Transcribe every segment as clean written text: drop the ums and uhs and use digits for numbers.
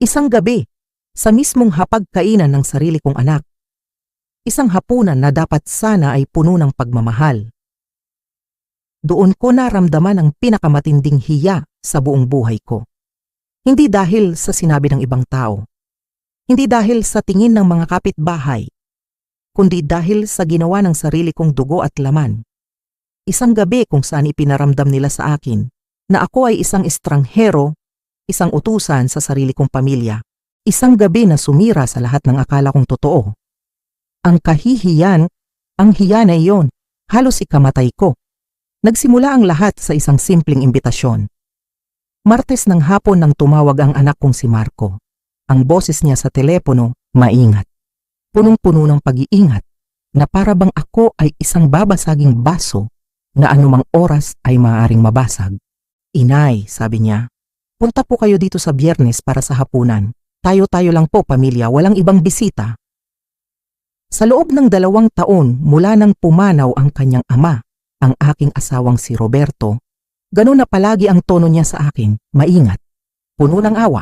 Isang gabi, sa mismong hapagkainan ng sarili kong anak. Isang hapunan na dapat sana ay puno ng pagmamahal. Doon ko naramdaman ang pinakamatinding hiya sa buong buhay ko. Hindi dahil sa sinabi ng ibang tao. Hindi dahil sa tingin ng mga kapitbahay. Kundi dahil sa ginawa ng sarili kong dugo at laman. Isang gabi kung saan ipinaramdam nila sa akin na ako ay isang estranghero, isang utusan sa sarili kong pamilya. Isang gabi na sumira sa lahat ng akala kong totoo. Ang kahihiyan, ang hiya na iyon, halos ikamatay ko. Nagsimula ang lahat sa isang simpleng imbitasyon. Martes ng hapon nang tumawag ang anak kong si Marco. Ang boses niya sa telepono, maingat. Punong-puno ng pag-iingat na para bang ako ay isang babasaging baso na anumang oras ay maaaring mabasag. Inay, sabi niya, punta po kayo dito sa Biyernes para sa hapunan. Tayo-tayo lang po pamilya, walang ibang bisita. Sa loob ng 2 taon mula nang pumanaw ang kanyang ama, ang aking asawang si Roberto, ganun na palagi ang tono niya sa akin, maingat, puno ng awa.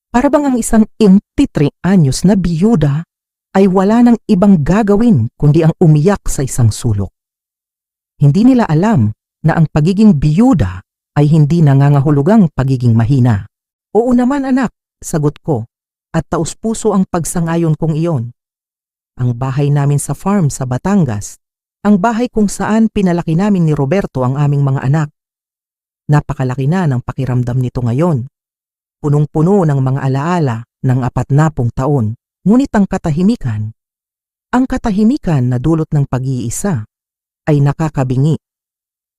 Para bang ang isang 23 anyos na biyuda ay wala ng ibang gagawin kundi ang umiyak sa isang sulok. Hindi nila alam na ang pagiging biyuda ay hindi nangangahulugang pagiging mahina. Oo naman anak, sagot ko, at taus-puso ang pagsangayon kong iyon. Ang bahay namin sa farm sa Batangas, ang bahay kung saan pinalaki namin ni Roberto ang aming mga anak. Napakalaki na ng pakiramdam nito ngayon. Punong-puno ng mga alaala ng 40 taon, ngunit ang katahimikan na dulot ng pag-iisa ay nakakabingi.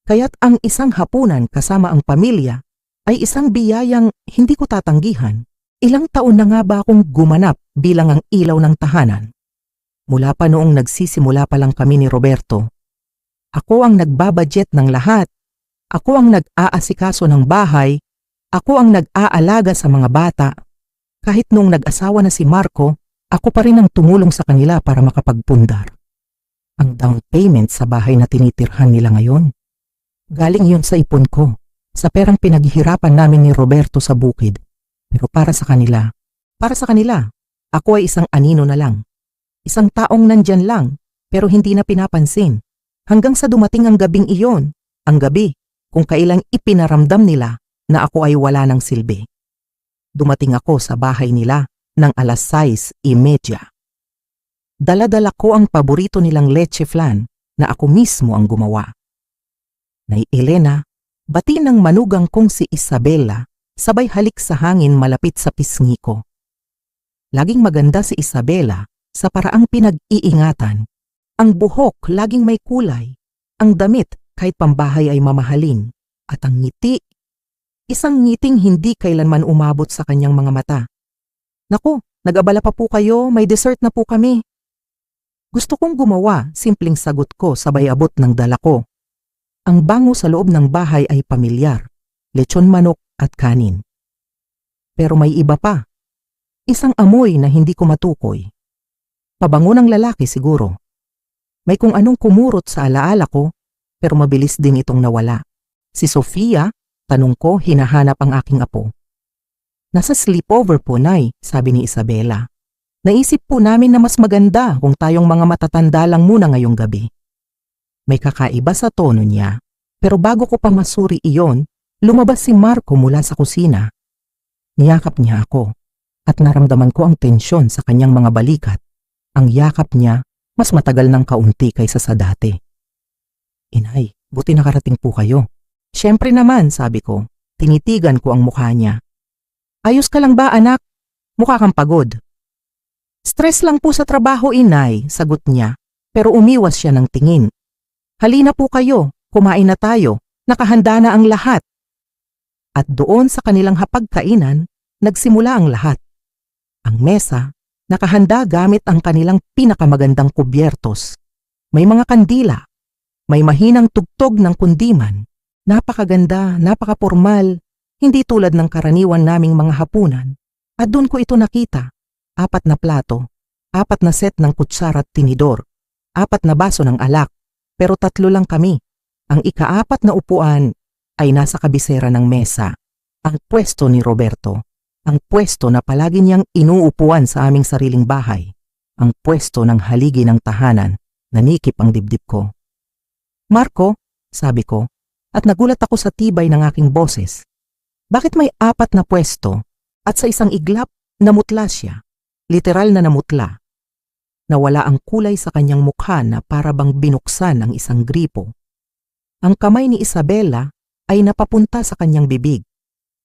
Kaya't ang isang hapunan kasama ang pamilya ay isang biyayang hindi ko tatanggihan. Ilang taon na nga ba akong gumanap bilang ang ilaw ng tahanan? Mula pa noong nagsisimula pa lang kami ni Roberto. Ako ang nagbabudget ng lahat. Ako ang nag-aasikaso ng bahay. Ako ang nag-aalaga sa mga bata. Kahit noong nag-asawa na si Marco, ako pa rin ang tumulong sa kanila para makapagpundar. Ang down payment sa bahay na tinitirhan nila ngayon, galing yun sa ipon ko, sa perang pinaghihirapan namin ni Roberto sa bukid. Pero para sa kanila, ako ay isang anino na lang. Isang taong nandyan lang, pero hindi na pinapansin. Hanggang sa dumating ang gabing iyon, ang gabi kung kailang ipinaramdam nila na ako ay wala ng silbi. Dumating ako sa bahay nila ng 6:30. Dala-dala ko ang paborito nilang leche flan na ako mismo ang gumawa. Nay Elena, bati ng manugang kong si Isabela, sabay halik sa hangin malapit sa pisngi ko. Laging maganda si Isabela sa paraang pinag-iingatan. Ang buhok laging may kulay, ang damit kahit pambahay ay mamahalin, at ang ngiti, isang ngiting hindi kailanman umabot sa kanyang mga mata. Naku, nag-abala pa po kayo, may dessert na po kami. Gusto kong gumawa, simpleng sagot ko sabay abot ng dala ko. Ang bango sa loob ng bahay ay pamilyar, lechon manok at kanin. Pero may iba pa. Isang amoy na hindi ko matukoy. Pabango ng lalaki siguro. May kung anong kumurot sa alaala ko, pero mabilis din itong nawala. Si Sofia, tanong ko, hinahanap ang aking apo. Nasa sleepover po, Nay, sabi ni Isabela. Naisip po namin na mas maganda kung tayong mga matatanda lang muna ngayong gabi. May kakaiba sa tono niya, pero bago ko pa masuri iyon, lumabas si Marco mula sa kusina. Niyakap niya ako, at naramdaman ko ang tensyon sa kanyang mga balikat. Ang yakap niya, mas matagal ng kaunti kaysa sa dati. Inay, buti nakarating po kayo. Siyempre naman, sabi ko. Tinitigan ko ang mukha niya. Ayos ka lang ba, anak? Mukha kang pagod. Stress lang po sa trabaho, inay, sagot niya. Pero umiwas siya ng tingin. Halina po kayo, kumain na tayo. Nakahanda na ang lahat. At doon sa kanilang hapagkainan, nagsimula ang lahat. Ang mesa, nakahanda gamit ang kanilang pinakamagandang kubyertos. May mga kandila, may mahinang tugtog ng kundiman. Napakaganda, napakapormal, hindi tulad ng karaniwan naming mga hapunan. At doon ko ito nakita. 4 na plato, 4 na set ng kutsara at tinidor, 4 na baso ng alak, pero 3 lang kami. Ang ika-4 na upuan ay nasa kabisera ng mesa, ang pwesto ni Roberto. Ang pwesto na palagi niyang inuupuan sa aming sariling bahay. Ang pwesto ng haligi ng tahanan. Nanikip ang dibdib ko. Marco, sabi ko, at nagulat ako sa tibay ng aking boses. Bakit may 4 na pwesto at sa isang iglap namutla siya? Literal na namutla. Nawala ang kulay sa kanyang mukha na para bang binuksan ang isang gripo. Ang kamay ni Isabela ay napapunta sa kanyang bibig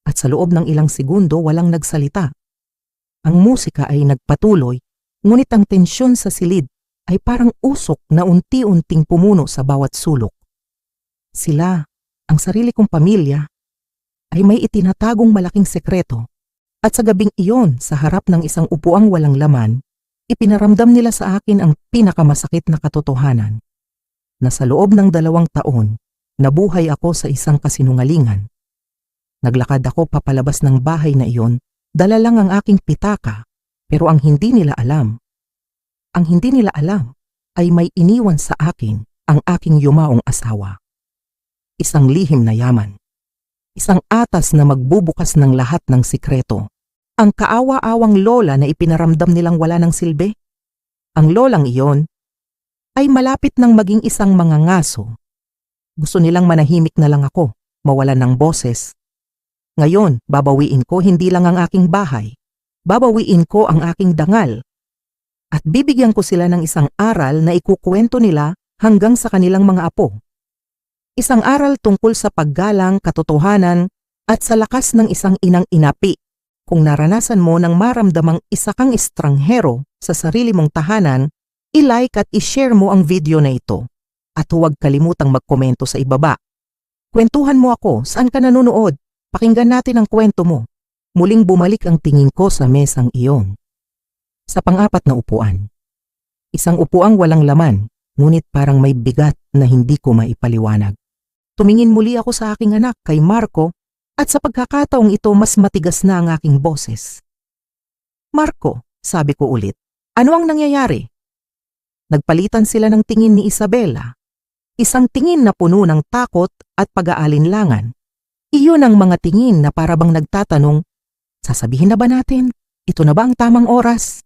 at sa loob ng ilang segundo walang nagsalita. Ang musika ay nagpatuloy, ngunit ang tensyon sa silid ay parang usok na unti-unting pumuno sa bawat sulok. Sila, ang sarili kong pamilya, ay may itinatagong malaking sekreto at sa gabing iyon sa harap ng isang upuang walang laman, ipinaramdam nila sa akin ang pinakamasakit na katotohanan. Na sa loob ng 2 taon, nabuhay ako sa isang kasinungalingan. Naglakad ako papalabas ng bahay na iyon, dala lang ang aking pitaka, pero ang hindi nila alam ay may iniwan sa akin ang aking yumaong asawa. Isang lihim na yaman. Isang atas na magbubukas ng lahat ng sikreto. Ang kaawa-awang lola na ipinaramdam nilang wala ng silbi. Ang lolang iyon ay malapit nang maging isang mangangaso. Gusto nilang manahimik na lang ako, mawalan ng boses. Ngayon, babawiin ko hindi lang ang aking bahay. Babawiin ko ang aking dangal. At bibigyan ko sila ng isang aral na ikukwento nila hanggang sa kanilang mga apo. Isang aral tungkol sa paggalang, katotohanan, at sa lakas ng isang inang inapi. Kung naranasan mo nang maramdamang isa kang estranghero sa sarili mong tahanan, i-like at i-share mo ang video na ito. At huwag kalimutang magkomento sa ibaba. Kwentuhan mo ako, saan ka nanonood? Pakinggan natin ang kwento mo. Muling bumalik ang tingin ko sa mesang iyon. Sa pang-4 na upuan. Isang upuang walang laman, ngunit parang may bigat na hindi ko maipaliwanag. Tumingin muli ako sa aking anak, kay Marco, at sa pagkakataong ito mas matigas na ang aking boses. Marco, sabi ko ulit, ano ang nangyayari? Nagpalitan sila ng tingin ni Isabela. Isang tingin na puno ng takot at pag-aalinlangan. Iyon ang mga tingin na parabang nagtatanong, sasabihin na ba natin? Ito na ba ang tamang oras?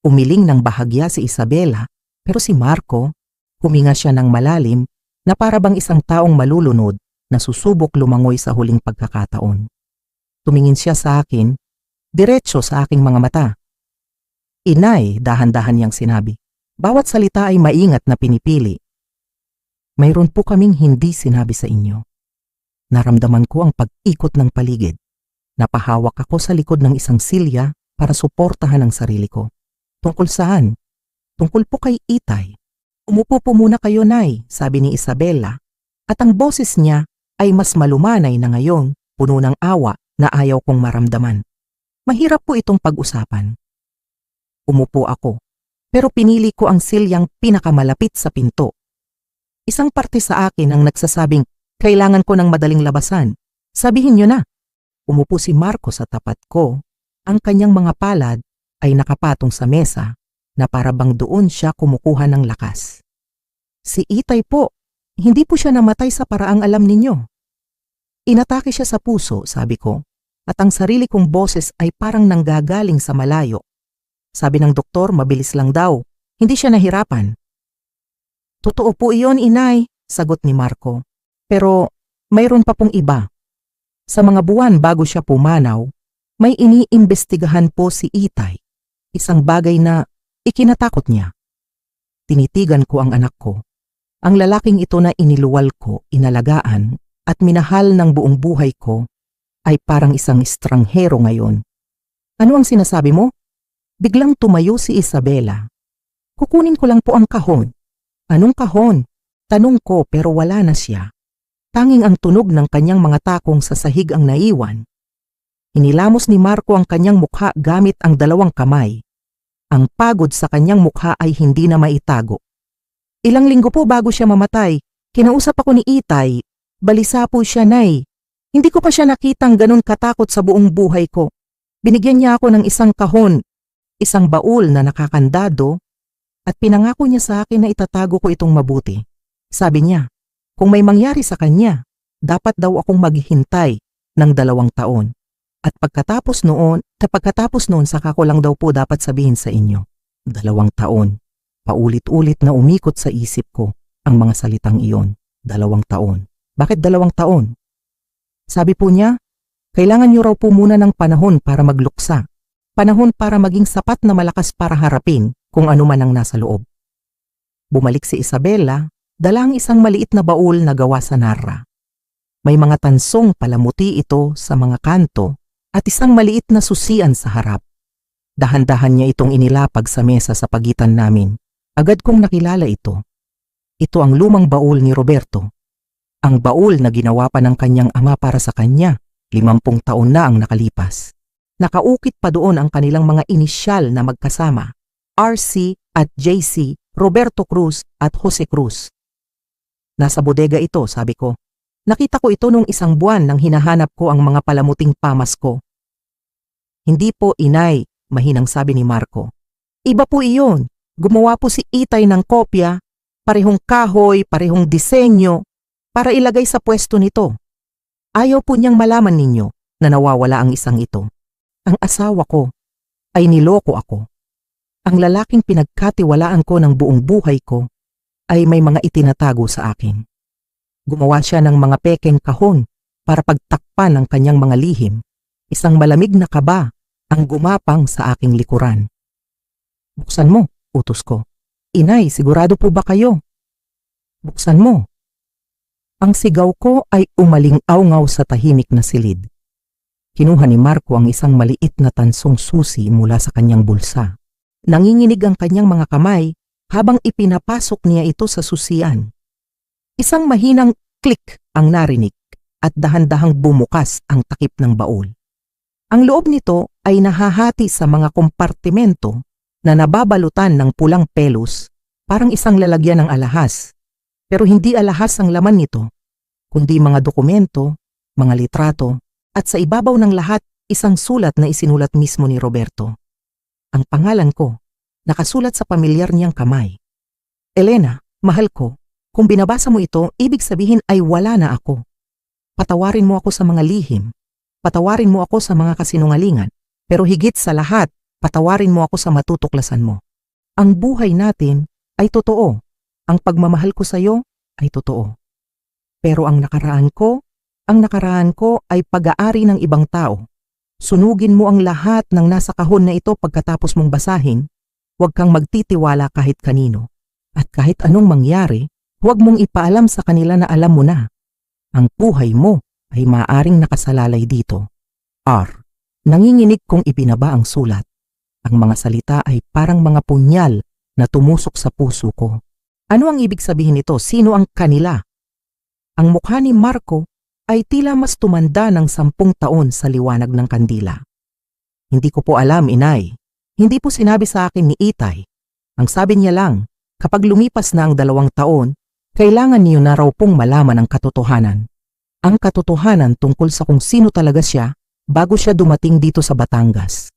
Umiling ng bahagya si Isabela, pero si Marco, huminga siya ng malalim na parabang isang taong malulunod na susubok lumangoy sa huling pagkakataon. Tumingin siya sa akin, diretso sa aking mga mata. Inay, dahan-dahan niyang sinabi, bawat salita ay maingat na pinipili. Mayroon po kaming hindi sinabi sa inyo. Naramdaman ko ang pag-ikot ng paligid. Napahawak ako sa likod ng isang silya para suportahan ang sarili ko. Tungkol saan? Tungkol po kay Itay. Umupo po muna kayo, Nay, sabi ni Isabela. At ang boses niya ay mas malumanay na ngayon, puno ng awa na ayaw kong maramdaman. Mahirap po itong pag-usapan. Umupo ako, pero pinili ko ang silyang pinakamalapit sa pinto. Isang parte sa akin ang nagsasabing, kailangan ko ng madaling labasan. Sabihin niyo na. Umupo si Marco sa tapat ko. Ang kanyang mga palad ay nakapatong sa mesa na parabang doon siya kumukuha ng lakas. Si Itay po, hindi po siya namatay sa paraang alam ninyo. Inatake siya sa puso, sabi ko, at ang sarili kong boses ay parang nanggagaling sa malayo. Sabi ng doktor, mabilis lang daw, hindi siya nahirapan. Totoo po iyon, Inay, sagot ni Marco. Pero mayroon pa pong iba. Sa mga buwan bago siya pumanaw, may iniimbestigahan po si Itay. Isang bagay na ikinatakot niya. Tinitigan ko ang anak ko. Ang lalaking ito na iniluwal ko, inalagaan, at minahal ng buong buhay ko, ay parang isang estranghero ngayon. Ano ang sinasabi mo? Biglang tumayo si Isabela. Kukunin ko lang po ang kahon. Anong kahon? Tanong ko pero wala na siya. Tanging ang tunog ng kanyang mga takong sa sahig ang naiwan. Inilamos ni Marco ang kanyang mukha gamit ang 2 kamay. Ang pagod sa kanyang mukha ay hindi na maitago. Ilang linggo po bago siya mamatay, kinausap ako ni Itay. Balisa po siya, Nay. Hindi ko pa siya nakitang ganun katakot sa buong buhay ko. Binigyan niya ako ng isang kahon, isang baul na nakakandado, at pinangako niya sa akin na itatago ko itong mabuti. Sabi niya, kung may mangyari sa kanya, dapat daw akong maghihintay ng 2 taon. At pagkatapos noon saka ko lang daw po dapat sabihin sa inyo. 2 taon. Paulit-ulit na umikot sa isip ko ang mga salitang iyon. 2 taon. Bakit 2 taon? Sabi po niya, kailangan niyo raw po muna ng panahon para magluksa. Panahon para maging sapat na malakas para harapin kung ano man ang nasa loob. Bumalik si Isabela, dala ang isang maliit na baul na gawa sa narra. May mga tansong palamuti ito sa mga kanto at isang maliit na susian sa harap. Dahan-dahan niya itong inilapag sa mesa sa pagitan namin. Agad kong nakilala ito. Ito ang lumang baul ni Roberto. Ang baul na ginawa pa ng kanyang ama para sa kanya. 50 taon na ang nakalipas. Nakaukit pa doon ang kanilang mga inisyal na magkasama. RC at JC, Roberto Cruz at Jose Cruz. Nasa bodega ito, sabi ko. Nakita ko ito nung isang buwan nang hinahanap ko ang mga palamuting pamas ko. Hindi po, inay, mahinang sabi ni Marco. Iba po iyon. Gumawa po si Itay ng kopya, parehong kahoy, parehong disenyo, para ilagay sa pwesto nito. Ayaw po niyang malaman ninyo na nawawala ang isang ito. Ang asawa ko ay niloko ako. Ang lalaking pinagkatiwalaan ko ng buong buhay ko ay may mga itinatago sa akin. Gumawa siya ng mga pekeng kahon para pagtakpan ang kanyang mga lihim. Isang malamig na kaba ang gumapang sa aking likuran. Buksan mo, utos ko. Inay, sigurado po ba kayo? Buksan mo. Ang sigaw ko ay umaling-awngaw sa tahimik na silid. Kinuha ni Marco ang isang maliit na tansong susi mula sa kanyang bulsa. Nanginginig ang kanyang mga kamay habang ipinapasok niya ito sa susian. Isang mahinang click ang narinig at dahan-dahang bumukas ang takip ng baul. Ang loob nito ay nahahati sa mga kompartimento na nababalutan ng pulang pelos, parang isang lalagyan ng alahas. Pero hindi alahas ang laman nito, kundi mga dokumento, mga litrato, at sa ibabaw ng lahat isang sulat na isinulat mismo ni Roberto. Ang pangalan ko, nakasulat sa pamilyar niyang kamay. Elena, mahal ko, kung binabasa mo ito, ibig sabihin ay wala na ako. Patawarin mo ako sa mga lihim, patawarin mo ako sa mga kasinungalingan, pero higit sa lahat, patawarin mo ako sa matutuklasan mo. Ang buhay natin ay totoo. Ang pagmamahal ko sa iyo ay totoo. Pero ang nakaraan ko ay pag-aari ng ibang tao. Sunugin mo ang lahat ng nasa kahon na ito pagkatapos mong basahin. Huwag kang magtitiwala kahit kanino. At kahit anong mangyari, huwag mong ipaalam sa kanila na alam mo na. Ang buhay mo ay maaaring nakasalalay dito. R. Nanginginig kong ibinaba ang sulat. Ang mga salita ay parang mga punyal na tumusok sa puso ko. Ano ang ibig sabihin nito? Sino ang kanila? Ang mukha ni Marco ay tila mas tumanda ng 10 taon sa liwanag ng kandila. Hindi ko po alam, inay. Hindi po sinabi sa akin ni Itay. Ang sabi niya lang, kapag lumipas na ang 2 taon, kailangan niyo na raw pong malaman ang katotohanan. Ang katotohanan tungkol sa kung sino talaga siya bago siya dumating dito sa Batangas.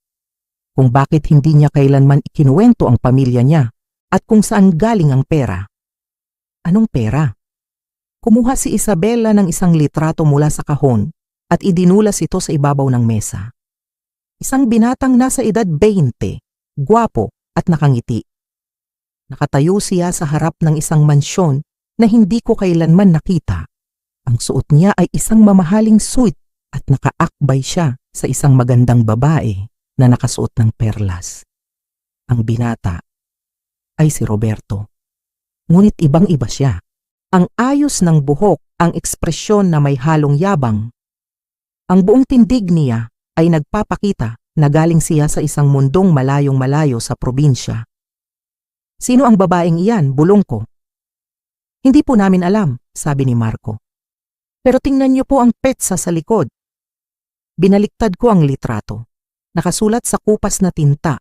Kung bakit hindi niya kailanman ikinuwento ang pamilya niya at kung saan galing ang pera. Anong pera? Kumuha si Isabela ng isang litrato mula sa kahon at idinulas ito sa ibabaw ng mesa. Isang binatang nasa edad 20, gwapo at nakangiti. Nakatayo siya sa harap ng isang mansyon na hindi ko kailanman nakita. Ang suot niya ay isang mamahaling suit at nakaakbay siya sa isang magandang babae na nakasuot ng perlas. Ang binata ay si Roberto. Ngunit ibang-iba siya. Ang ayos ng buhok, ang ekspresyon na may halong yabang. Ang buong tindig niya ay nagpapakita na galing siya sa isang mundong malayong-malayo sa probinsya. Sino ang babaeng iyan? Bulong ko. Hindi po namin alam, sabi ni Marco. Pero tingnan niyo po ang petsa sa likod. Binaliktad ko ang litrato. Nakasulat sa kupas na tinta.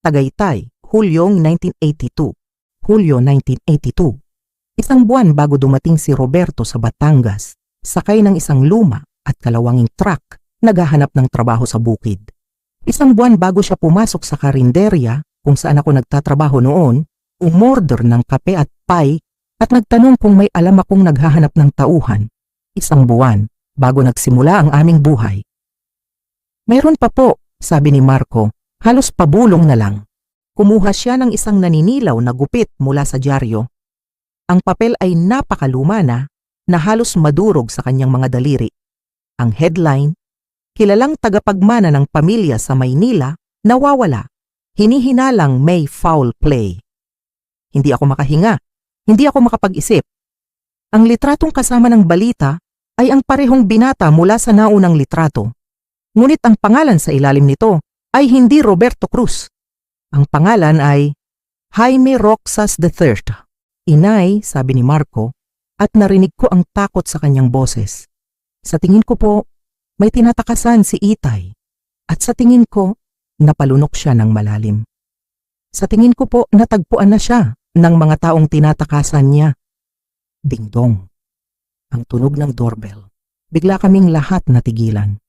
Tagaytay, Hulyo 1982. Hulyo 1982. Isang buwan bago dumating si Roberto sa Batangas, sakay ng isang luma at kalawanging truck, naghahanap ng trabaho sa bukid. Isang buwan bago siya pumasok sa karinderya kung saan ako nagtatrabaho noon, umorder ng kape at pie at nagtanong kung may alam akong naghahanap ng tauhan. Isang buwan bago nagsimula ang aming buhay. Mayroon pa po, sabi ni Marco, halos pabulong na lang. Kumuha siya ng isang naninilaw na gupit mula sa dyaryo. Ang papel ay napakaluma na halos madurog sa kanyang mga daliri. Ang headline, kilalang tagapagmana ng pamilya sa Maynila, nawawala. Hinihinalang may foul play. Hindi ako makahinga. Hindi ako makapag-isip. Ang litratong kasama ng balita ay ang parehong binata mula sa naunang litrato. Ngunit ang pangalan sa ilalim nito ay hindi Roberto Cruz. Ang pangalan ay Jaime Roxas III. Inay, sabi ni Marco, at narinig ko ang takot sa kanyang boses. Sa tingin ko po, may tinatakasan si Itay. At sa tingin ko, napalunok siya ng malalim. Sa tingin ko po, natagpuan na siya ng mga taong tinatakasan niya. Dingdong. Ang tunog ng doorbell. Bigla kaming lahat natigilan.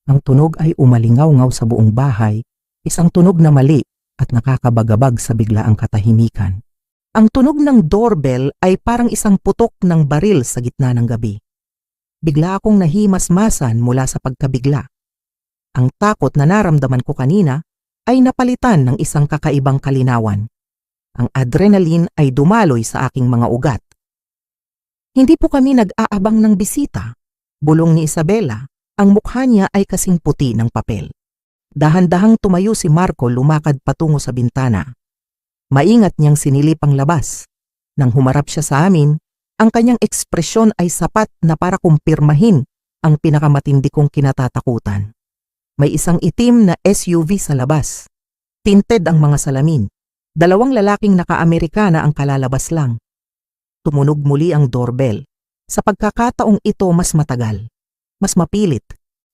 Ang tunog ay umalingaw-ngaw sa buong bahay, isang tunog na mali at nakakabagabag sa biglaang katahimikan. Ang tunog ng doorbell ay parang isang putok ng baril sa gitna ng gabi. Bigla akong nahimasmasan mula sa pagkabigla. Ang takot na naramdaman ko kanina ay napalitan ng isang kakaibang kalinawan. Ang adrenaline ay dumaloy sa aking mga ugat. Hindi po kami nag-aabang ng bisita. Bulong ni Isabela, ang mukha niya ay kasing puti ng papel. Dahan-dahang tumayo si Marco lumakad patungo sa bintana. Maingat niyang sinilip ang labas. Nang humarap siya sa amin, ang kanyang ekspresyon ay sapat na para kumpirmahin ang pinakamatindi kong kinatatakutan. May isang itim na SUV sa labas. Tinted ang mga salamin. 2 lalaking naka-Amerikana ang kalalabas lang. Tumunog muli ang doorbell. Sa pagkakataong ito mas matagal. Mas mapilit.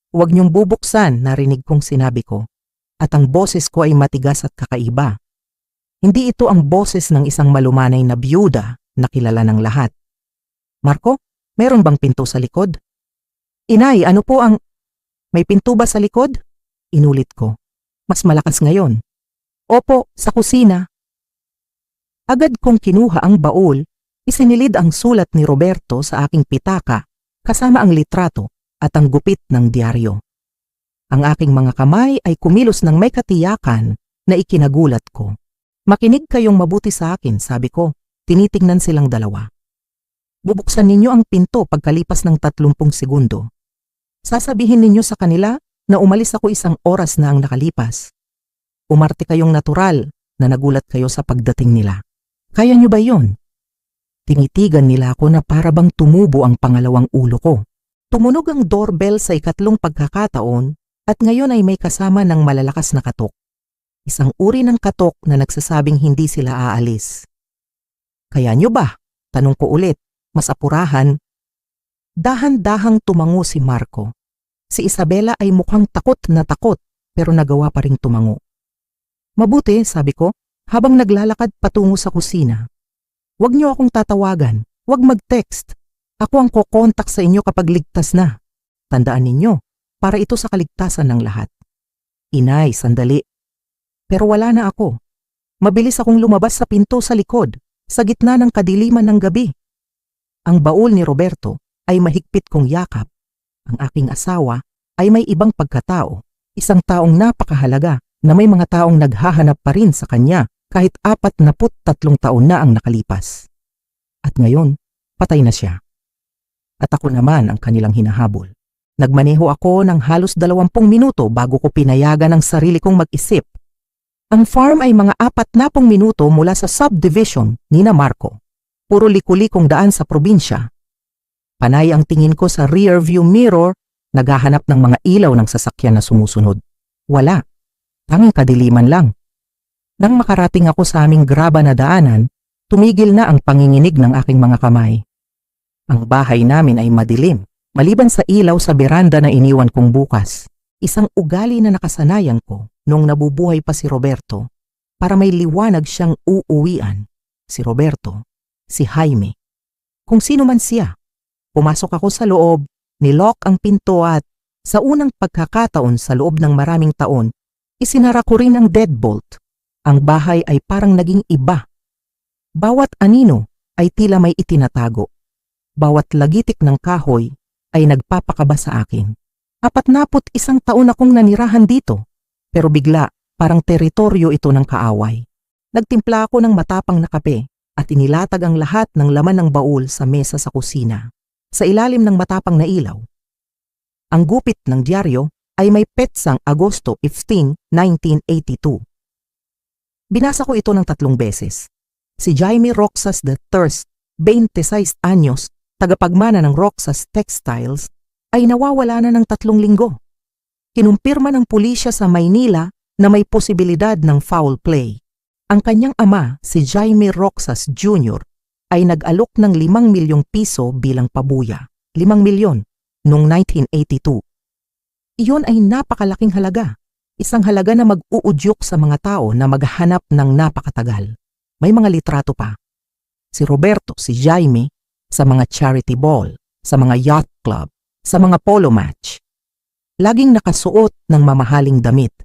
Huwag niyong bubuksan, narinig kong sinabi ko. At ang boses ko ay matigas at kakaiba. Hindi ito ang boses ng isang malumanay na byuda na kilala ng lahat. Marco, meron bang pinto sa likod? Inay, ano po ang... May pinto ba sa likod? Inulit ko. Mas malakas ngayon. Opo, sa kusina. Agad kong kinuha ang baul, isinilid ang sulat ni Roberto sa aking pitaka, kasama ang litrato at ang gupit ng dyaryo. Ang aking mga kamay ay kumilos ng may katiyakan na ikinagulat ko. Makinig kayong mabuti sa akin, sabi ko. Tinitingnan silang dalawa. Bubuksan ninyo ang pinto pagkalipas ng 30 segundo. Sasabihin ninyo sa kanila na umalis ako 1 oras na ang nakalipas. Umarte kayong natural na nagulat kayo sa pagdating nila. Kaya nyo ba yon? Tinitigan nila ako na para bang tumubo ang pangalawang ulo ko. Tumunog ang doorbell sa 2 pagkakataon at ngayon ay may kasama ng malalakas na katok. Isang uri ng katok na nagsasabing hindi sila aalis. Kaya nyo ba? Tanong ko ulit, mas apurahan. Dahan-dahang tumango si Marco. Si Isabela ay mukhang takot na takot pero nagawa pa ring tumango. Mabuti, sabi ko, habang naglalakad patungo sa kusina. Huwag niyo akong tatawagan, huwag mag-text. Ako ang kokontak sa inyo kapag ligtas na. Tandaan ninyo, para ito sa kaligtasan ng lahat. Inay, sandali. Pero wala na ako. Mabilis akong lumabas sa pinto sa likod, sa gitna ng kadiliman ng gabi. Ang baul ni Roberto ay mahigpit kong yakap. Ang aking asawa ay may ibang pagkatao, isang taong napakahalaga na may mga taong naghahanap pa rin sa kanya kahit 43 taon na ang nakalipas. At ngayon, patay na siya. At ako naman ang kanilang hinahabol. Nagmaneho ako ng halos 20 minuto bago ko pinayagan ang sarili kong mag-isip. Ang farm ay mga 40 minuto mula sa subdivision ni na Marco. Puro likulikong daan sa probinsya. Panay ang tingin ko sa rear view mirror, naghahanap ng mga ilaw ng sasakyan na sumusunod. Wala. Tanging kadiliman lang. Nang makarating ako sa aming graba na daanan, tumigil na ang panginginig ng aking mga kamay. Ang bahay namin ay madilim, maliban sa ilaw sa beranda na iniwan kong bukas. Isang ugali na nakasanayan ko nung nabubuhay pa si Roberto para may liwanag siyang uuwian. Si Roberto, si Jaime. Kung sino man siya. Pumasok ako sa loob, nilock ang pinto at sa unang pagkakataon sa loob ng maraming taon, isinara ko rin ang deadbolt. Ang bahay ay parang naging iba. Bawat anino ay tila may itinatago. Bawat lagitik ng kahoy ay nagpapakaba sa akin. 41 taon akong nanirahan dito, pero bigla parang teritoryo ito ng kaaway. Nagtimpla ako ng matapang na kape at inilatag ang lahat ng laman ng baul sa mesa sa kusina, sa ilalim ng matapang na ilaw. Ang gupit ng dyaryo ay may petsang Agosto 15, 1982. Binasa ko ito ng 3 beses. Si Jaime Roxas III, 26 anyos, tagapagmana ng Roxas Textiles, ay nawawala na ng 3 linggo. Kinumpirma ng pulisya sa Maynila na may posibilidad ng foul play. Ang kanyang ama, si Jaime Roxas Jr., ay nag-alok ng 5 milyong piso bilang pabuya. 5 milyon noong 1982. Iyon ay napakalaking halaga. Isang halaga na mag-uudyok sa mga tao na maghanap ng napakatagal. May mga litrato pa. Si Roberto, si Jaime, sa mga charity ball, sa mga yacht club, sa mga polo match. Laging nakasuot ng mamahaling damit,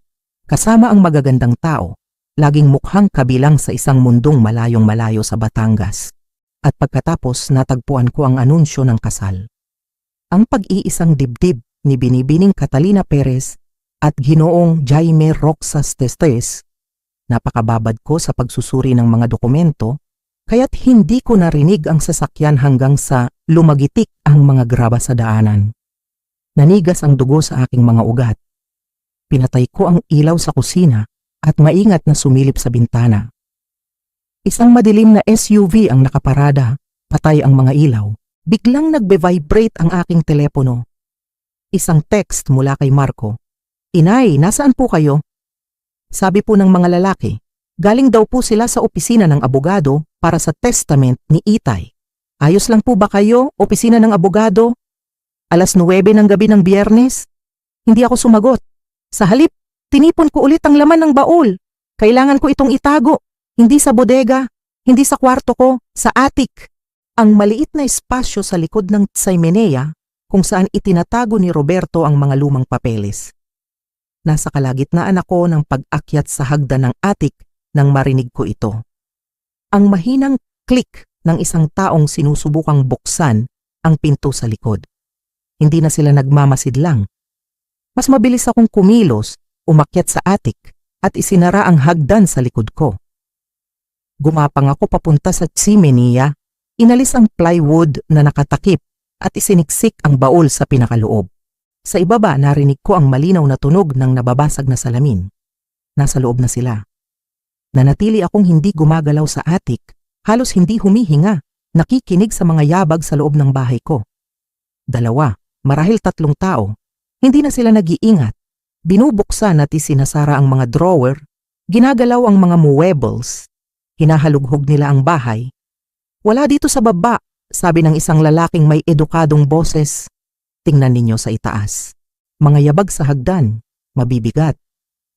kasama ang magagandang tao, laging mukhang kabilang sa isang mundong malayong malayo sa Batangas. At pagkatapos natagpuan ko ang anunsyo ng kasal. Ang pag-iisang dibdib ni Binibining Catalina Perez at Ginoong Jaime Roxas Testes. Napakababad ko sa pagsusuri ng mga dokumento, kaya't hindi ko narinig ang sasakyan hanggang sa lumagitik ang mga graba sa daanan. Nanigas ang dugo sa aking mga ugat. Pinatay ko ang ilaw sa kusina at maingat na sumilip sa bintana. Isang madilim na SUV ang nakaparada, patay ang mga ilaw. Biglang nagbe-vibrate ang aking telepono. Isang text mula kay Marco. "Inay, nasaan po kayo?" Sabi po ng mga lalaki, galing daw po sila sa opisina ng abogado para sa testament ni Itay. "Ayos lang po ba kayo, opisina ng abogado? 9:00 ng gabi ng Biyernes?" Hindi ako sumagot. Sa halip, tinipon ko ulit ang laman ng baul. Kailangan ko itong itago. Hindi sa bodega, hindi sa kwarto ko, sa attic. Ang maliit na espasyo sa likod ng tsimenea kung saan itinatago ni Roberto ang mga lumang papeles. Nasa kalagitnaan ako ng pag-akyat sa hagdan ng attic nang marinig ko ito. Ang mahinang click ng isang taong sinusubukang buksan ang pinto sa likod. Hindi na sila nagmamasid lang. Mas mabilis akong kumilos, umakyat sa attic at isinara ang hagdan sa likod ko. Gumapang ako papunta sa tsimenea, inalis ang plywood na nakatakip at isiniksik ang baul sa pinakaloob. Sa ibaba narinig ko ang malinaw na tunog ng nababasag na salamin. Nasa loob na sila. Nanatili akong hindi gumagalaw sa attic, halos hindi humihinga, nakikinig sa mga yabag sa loob ng bahay ko. 2, marahil 3 tao. Hindi na sila nag-iingat. Binubuksan at isinasara ang mga drawer, ginagalaw ang mga muebles, hinahalughog nila ang bahay. "Wala dito sa baba," sabi ng isang lalaking may edukadong boses. Tingnan ninyo sa itaas. Mga yabag sa hagdan, mabibigat,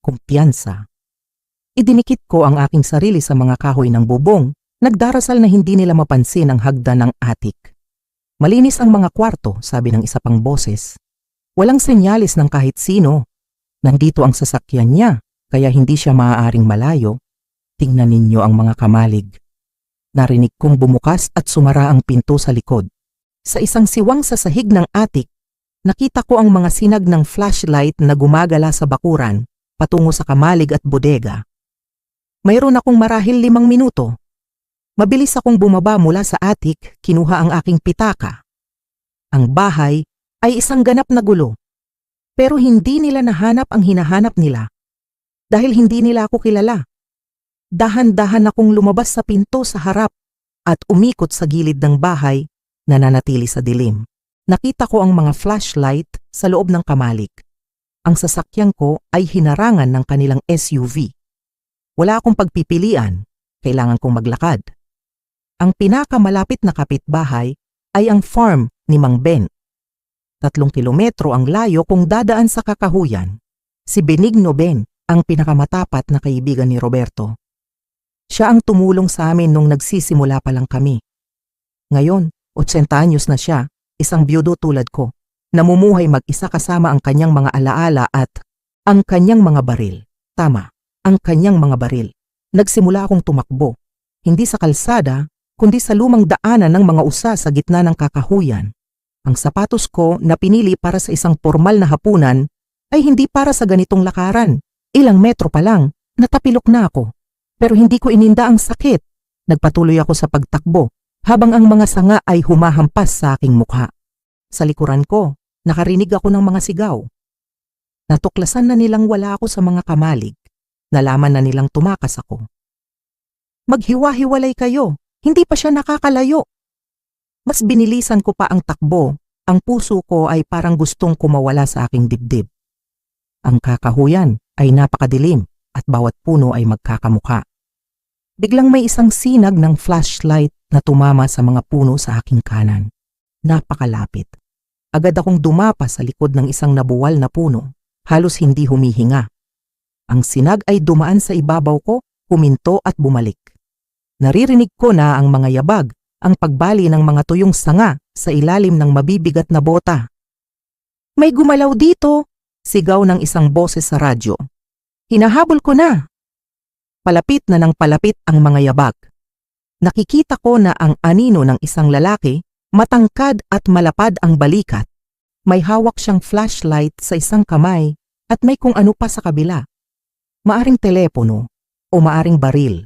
kumpiyansa. Idinikit ko ang aking sarili sa mga kahoy ng bubong, nagdarasal na hindi nila mapansin ang hagdan ng attic. "Malinis ang mga kwarto," sabi ng isa pang boses. "Walang senyalis ng kahit sino. Nandito ang sasakyan niya, kaya hindi siya maaaring malayo. Tingnan ninyo ang mga kamalig." Narinig kong bumukas at sumara ang pinto sa likod. Sa isang siwang sa sahig ng attic, nakita ko ang mga sinag ng flashlight na gumagala sa bakuran patungo sa kamalig at bodega. Mayroon akong marahil 5 minuto. Mabilis akong bumaba mula sa attic, kinuha ang aking pitaka. Ang bahay ay isang ganap na gulo. Pero hindi nila nahanap ang hinahanap nila. Dahil hindi nila ako kilala. Dahan-dahan akong lumabas sa pinto sa harap at umikot sa gilid ng bahay na nanatili sa dilim. Nakita ko ang mga flashlight sa loob ng kamalig. Ang sasakyan ko ay hinarangan ng kanilang SUV. Wala akong pagpipilian, kailangan kong maglakad. Ang pinakamalapit na kapitbahay ay ang farm ni Mang Ben. 3 kilometro ang layo kung dadaan sa kakahuyan. Si Benigno Ben ang pinakamatapat na kaibigan ni Roberto. Siya ang tumulong sa amin nung nagsisimula pa lang kami. Ngayon, 80 anyos na siya, isang biyudo tulad ko, namumuhay mag-isa kasama ang kanyang mga alaala at ang kanyang mga baril. Tama, ang kanyang mga baril. Nagsimula akong tumakbo, hindi sa kalsada, kundi sa lumang daanan ng mga usa sa gitna ng kakahuyan. Ang sapatos ko na pinili para sa isang formal na hapunan ay hindi para sa ganitong lakaran. Ilang metro pa lang, natapilok na ako. Pero hindi ko ininda ang sakit. Nagpatuloy ako sa pagtakbo habang ang mga sanga ay humahampas sa aking mukha. Sa likuran ko, nakarinig ako ng mga sigaw. Natuklasan na nilang wala ako sa mga kamalig. Nalaman na nilang tumakas ako. Maghiwa-hiwalay kayo, hindi pa siya nakakalayo. Mas binilisan ko pa ang takbo, ang puso ko ay parang gustong kumawala sa aking dibdib. Ang kakahuyan ay napakadilim at bawat puno ay magkakamukha. Biglang may isang sinag ng flashlight na tumama sa mga puno sa aking kanan. Napakalapit. Agad akong dumapa sa likod ng isang nabuwal na puno, halos hindi humihinga. Ang sinag ay dumaan sa ibabaw ko, huminto at bumalik. Naririnig ko na ang mga yabag, ang pagbali ng mga tuyong sanga sa ilalim ng mabibigat na bota. May gumalaw dito, sigaw ng isang boses sa radyo. Hinahabol ko na. Palapit na ng palapit ang mga yabag. Nakikita ko na ang anino ng isang lalaki, matangkad at malapad ang balikat. May hawak siyang flashlight sa isang kamay at may kung ano pa sa kabila. Maaring telepono o maaring baril.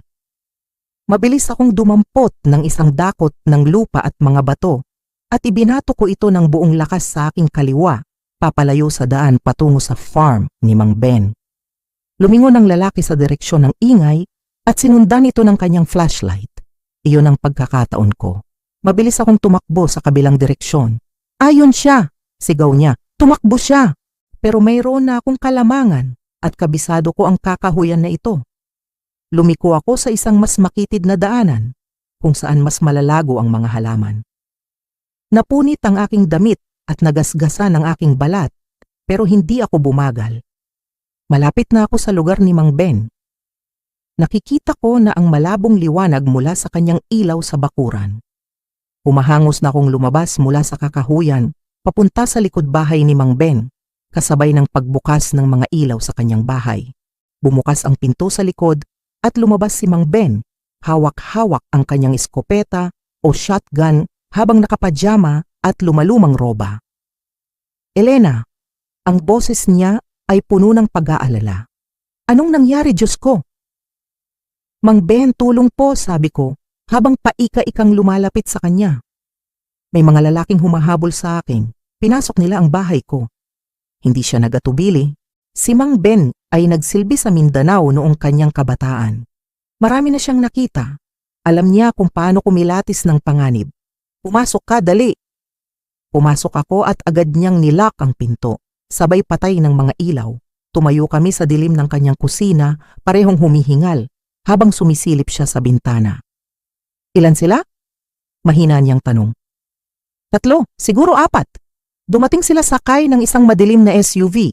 Mabilis akong dumampot ng isang dakot ng lupa at mga bato at ibinato ko ito ng buong lakas sa aking kaliwa, papalayo sa daan patungo sa farm ni Mang Ben. Lumingon ang lalaki sa direksyon ng ingay at sinundan ito ng kanyang flashlight. Iyon ang pagkakataon ko. Mabilis akong tumakbo sa kabilang direksyon. Ayon siya, sigaw niya. Tumakbo siya. Pero mayroon na akong kalamangan at kabisado ko ang kakahuyan na ito. Lumiko ako sa isang mas makitid na daanan kung saan mas malalago ang mga halaman. Napunit ang aking damit at nagasgasan ang aking balat pero hindi ako bumagal. Malapit na ako sa lugar ni Mang Ben. Nakikita ko na ang malabong liwanag mula sa kanyang ilaw sa bakuran. Humahangos na akong lumabas mula sa kakahuyan papunta sa likod bahay ni Mang Ben, kasabay ng pagbukas ng mga ilaw sa kanyang bahay. Bumukas ang pinto sa likod at lumabas si Mang Ben, hawak-hawak ang kanyang eskopeta o shotgun habang nakapajama at lumalumang roba. Elena, ang boses niya ay puno ng pag-aalala. Anong nangyari, Diyos ko? Mang Ben, tulong po, sabi ko, habang paika-ikang lumalapit sa kanya. May mga lalaking humahabol sa akin. Pinasok nila ang bahay ko. Hindi siya nagatubili. Si Mang Ben ay nagsilbi sa Mindanao noong kanyang kabataan. Marami na siyang nakita. Alam niya kung paano kumilatis ng panganib. Pumasok ka, dali. Pumasok ako at agad niyang nilock ang pinto. Sabay patay ng mga ilaw. Tumayo kami sa dilim ng kanyang kusina, parehong humihingal, habang sumisilip siya sa bintana. Ilan sila? Mahina niyang tanong. 3, siguro 4. Dumating sila sakay ng isang madilim na SUV.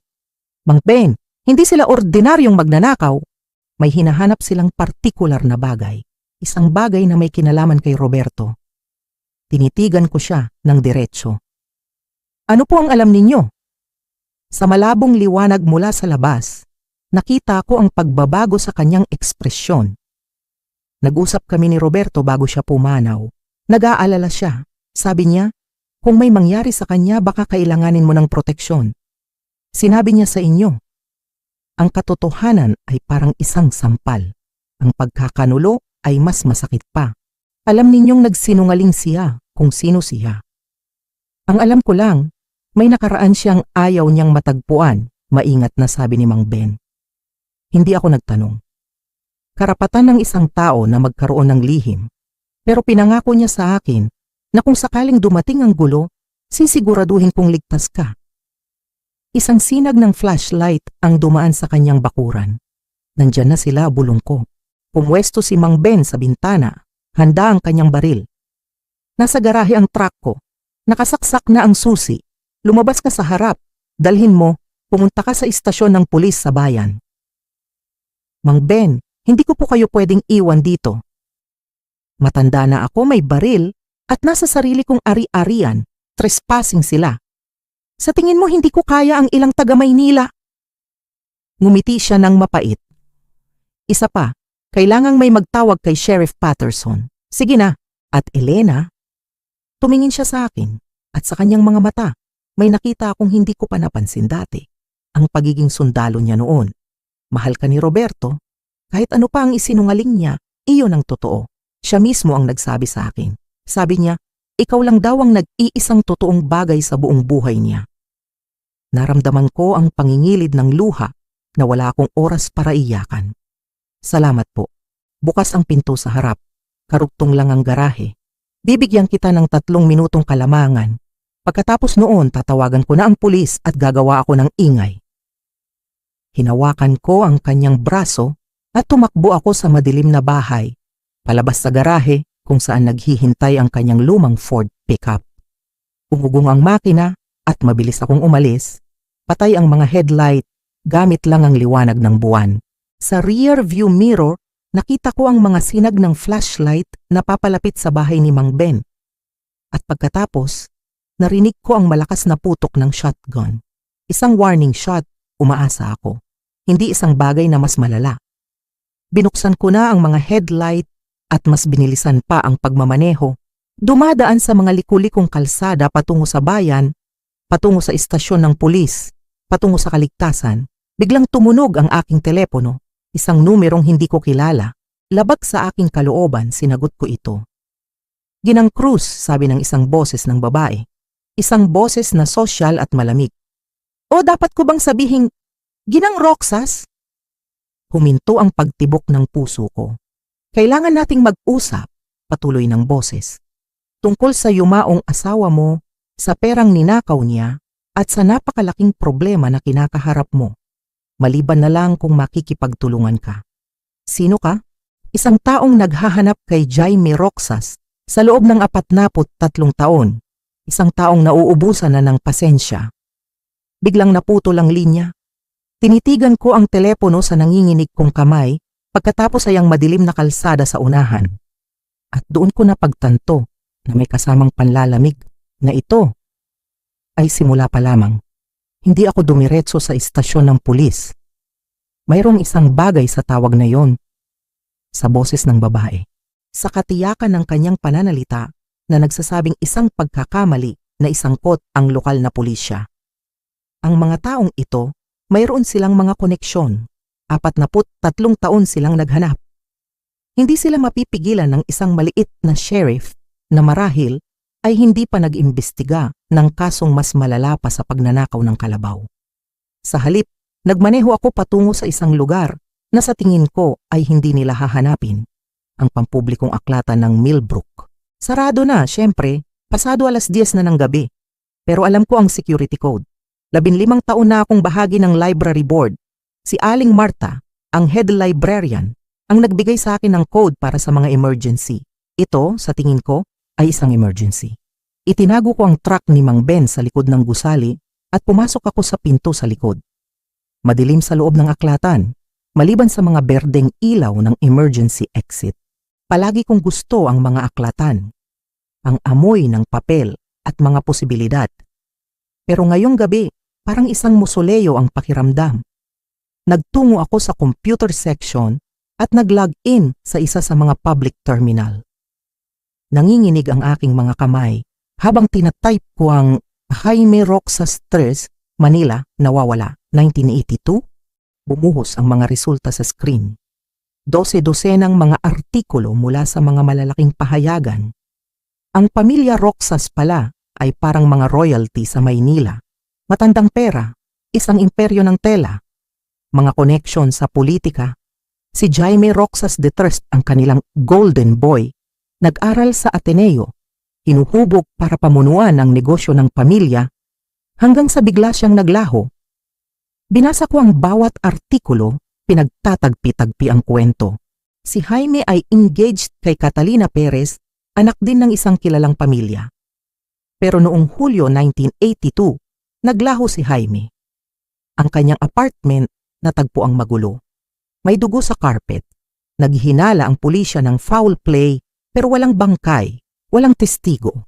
Mang Ben, hindi sila ordinaryong magnanakaw. May hinahanap silang partikular na bagay. Isang bagay na may kinalaman kay Roberto. Tinitigan ko siya ng diretsyo. Ano po ang alam ninyo? Sa malabong liwanag mula sa labas, nakita ko ang pagbabago sa kanyang ekspresyon. Nag-usap kami ni Roberto bago siya pumanaw. Nag-aalala siya. Sabi niya, kung may mangyari sa kanya baka kailanganin mo ng proteksyon. Sinabi niya sa inyo, ang katotohanan ay parang isang sampal. Ang pagkakanulo ay mas masakit pa. Alam ninyong nagsinungaling siya kung sino siya. Ang alam ko lang, may nakaraan siyang ayaw niyang matagpuan, maingat na sabi ni Mang Ben. Hindi ako nagtanong. Karapatan ng isang tao na magkaroon ng lihim, pero pinangako niya sa akin na kung sakaling dumating ang gulo, sisiguraduhin kong ligtas ka. Isang sinag ng flashlight ang dumaan sa kanyang bakuran. Nandyan na sila, bulong ko. Pumwesto si Mang Ben sa bintana, handa ang kanyang baril. Nasa garahe ang truck ko. Nakasaksak na ang susi. Lumabas ka sa harap. Dalhin mo, pumunta ka sa istasyon ng pulis sa bayan. Mang Ben, hindi ko po kayo pwedeng iwan dito. Matanda na ako, may baril, at nasa sarili kong ari-arian, trespassing sila. Sa tingin mo hindi ko kaya ang ilang taga-Maynila? Ngumiti siya ng mapait. Isa pa, kailangang may magtawag kay Sheriff Patterson. Sige na, at Elena, tumingin siya sa akin. At sa kanyang mga mata, may nakita akong hindi ko pa napansin dati. Ang pagiging sundalo niya noon. Mahal ka ni Roberto, kahit ano pa ang isinungaling niya, iyon ang totoo. Siya mismo ang nagsabi sa akin. Sabi niya, ikaw lang daw ang nag-iisang totoong bagay sa buong buhay niya. Naramdaman ko ang pangingilid ng luha na wala akong oras para iyakan. Salamat po. Bukas ang pinto sa harap. Karugtong lang ang garahe. Bibigyan kita ng 3 minutong kalamangan. Pagkatapos noon, tatawagan ko na ang pulis at gagawa ako ng ingay. Hinawakan ko ang kanyang braso at tumakbo ako sa madilim na bahay, palabas sa garahe kung saan naghihintay ang kanyang lumang Ford pickup. Umugong ang makina at mabilis akong umalis. Patay ang mga headlight, gamit lang ang liwanag ng buwan. Sa rear view mirror, nakita ko ang mga sinag ng flashlight na papalapit sa bahay ni Mang Ben. At pagkatapos, narinig ko ang malakas na putok ng shotgun. Isang warning shot, umaasa ako. Hindi isang bagay na mas malala. Binuksan ko na ang mga headlight at mas binilisan pa ang pagmamaneho. Dumadaan sa mga likulikong kalsada patungo sa bayan, patungo sa istasyon ng pulis, patungo sa kaligtasan. Biglang tumunog ang aking telepono. Isang numerong hindi ko kilala. Labag sa aking kalooban, sinagot ko ito. Ginang Cruz, sabi ng isang boses ng babae. Isang boses na sosyal at malamig. O dapat ko bang sabihing, Ginang Roxas? Huminto ang pagtibok ng puso ko. Kailangan nating mag-usap, patuloy ng boses. Tungkol sa yumaong asawa mo, sa perang ninakaw niya, at sa napakalaking problema na kinakaharap mo. Maliban na lang kung makikipagtulungan ka. Sino ka? Isang taong naghahanap kay Jaime Roxas sa loob ng 43 taon. Isang taong nauubusan na ng pasensya. Biglang naputol ang linya. Tinitigan ko ang telepono sa nanginginig kong kamay pagkatapos ay ang madilim na kalsada sa unahan. At doon ko napagtanto na may kasamang panlalamig na ito ay simula pa lamang. Hindi ako dumiretso sa istasyon ng pulis. Mayroong isang bagay sa tawag na yon. Sa boses ng babae. Sa katiyakan ng kanyang pananalita na nagsasabing isang pagkakamali na isangkot ang lokal na pulisya. Ang mga taong ito, mayroon silang mga koneksyon. 43 taon silang naghanap. Hindi sila mapipigilan ng isang maliit na sheriff na marahil ay hindi pa nag-imbestiga ng kasong mas malala pa sa pagnanakaw ng kalabaw. Sa halip, nagmaneho ako patungo sa isang lugar na sa tingin ko ay hindi nila hahanapin, ang pampublikong aklatan ng Millbrook. Sarado na, syempre, pasado 10:00 na ng gabi. Pero alam ko ang security code. 15 taon na akong bahagi ng library board. Si Aling Marta, ang head librarian, ang nagbigay sa akin ng code para sa mga emergency. Ito, sa tingin ko, ay isang emergency. Itinago ko ang truck ni Mang Ben sa likod ng gusali at pumasok ako sa pinto sa likod. Madilim sa loob ng aklatan, maliban sa mga berdeng ilaw ng emergency exit. Palagi kong gusto ang mga aklatan, ang amoy ng papel at mga posibilidad. Pero ngayong gabi, parang isang musoleo ang pakiramdam. Nagtungo ako sa computer section at nag-log in sa isa sa mga public terminal. Nanginginig ang aking mga kamay habang tinatype ko ang Jaime Roxas 3, Manila, nawawala, 1982. Bumuhos ang mga resulta sa screen. 12 mga artikulo mula sa mga malalaking pahayagan. Ang pamilya Roxas pala ay parang mga royalty sa Maynila. Matandang pera, isang imperyo ng tela, mga connection sa politika. Si Jaime Roxas III ang kanilang golden boy. Nag-aral sa Ateneo, hinuhubog para pamunuan ang negosyo ng pamilya hanggang sa bigla siyang naglaho. Binasa ko ang bawat artikulo, pinagtatagpi-tagpi ang kwento. Si Jaime ay engaged kay Catalina Perez, anak din ng isang kilalang pamilya. Pero noong Hulyo 1982, naglaho si Jaime. Ang kanyang apartment natagpo ang magulo. May dugo sa carpet. Naghinala ang pulisya ng foul play pero walang bangkay, walang testigo.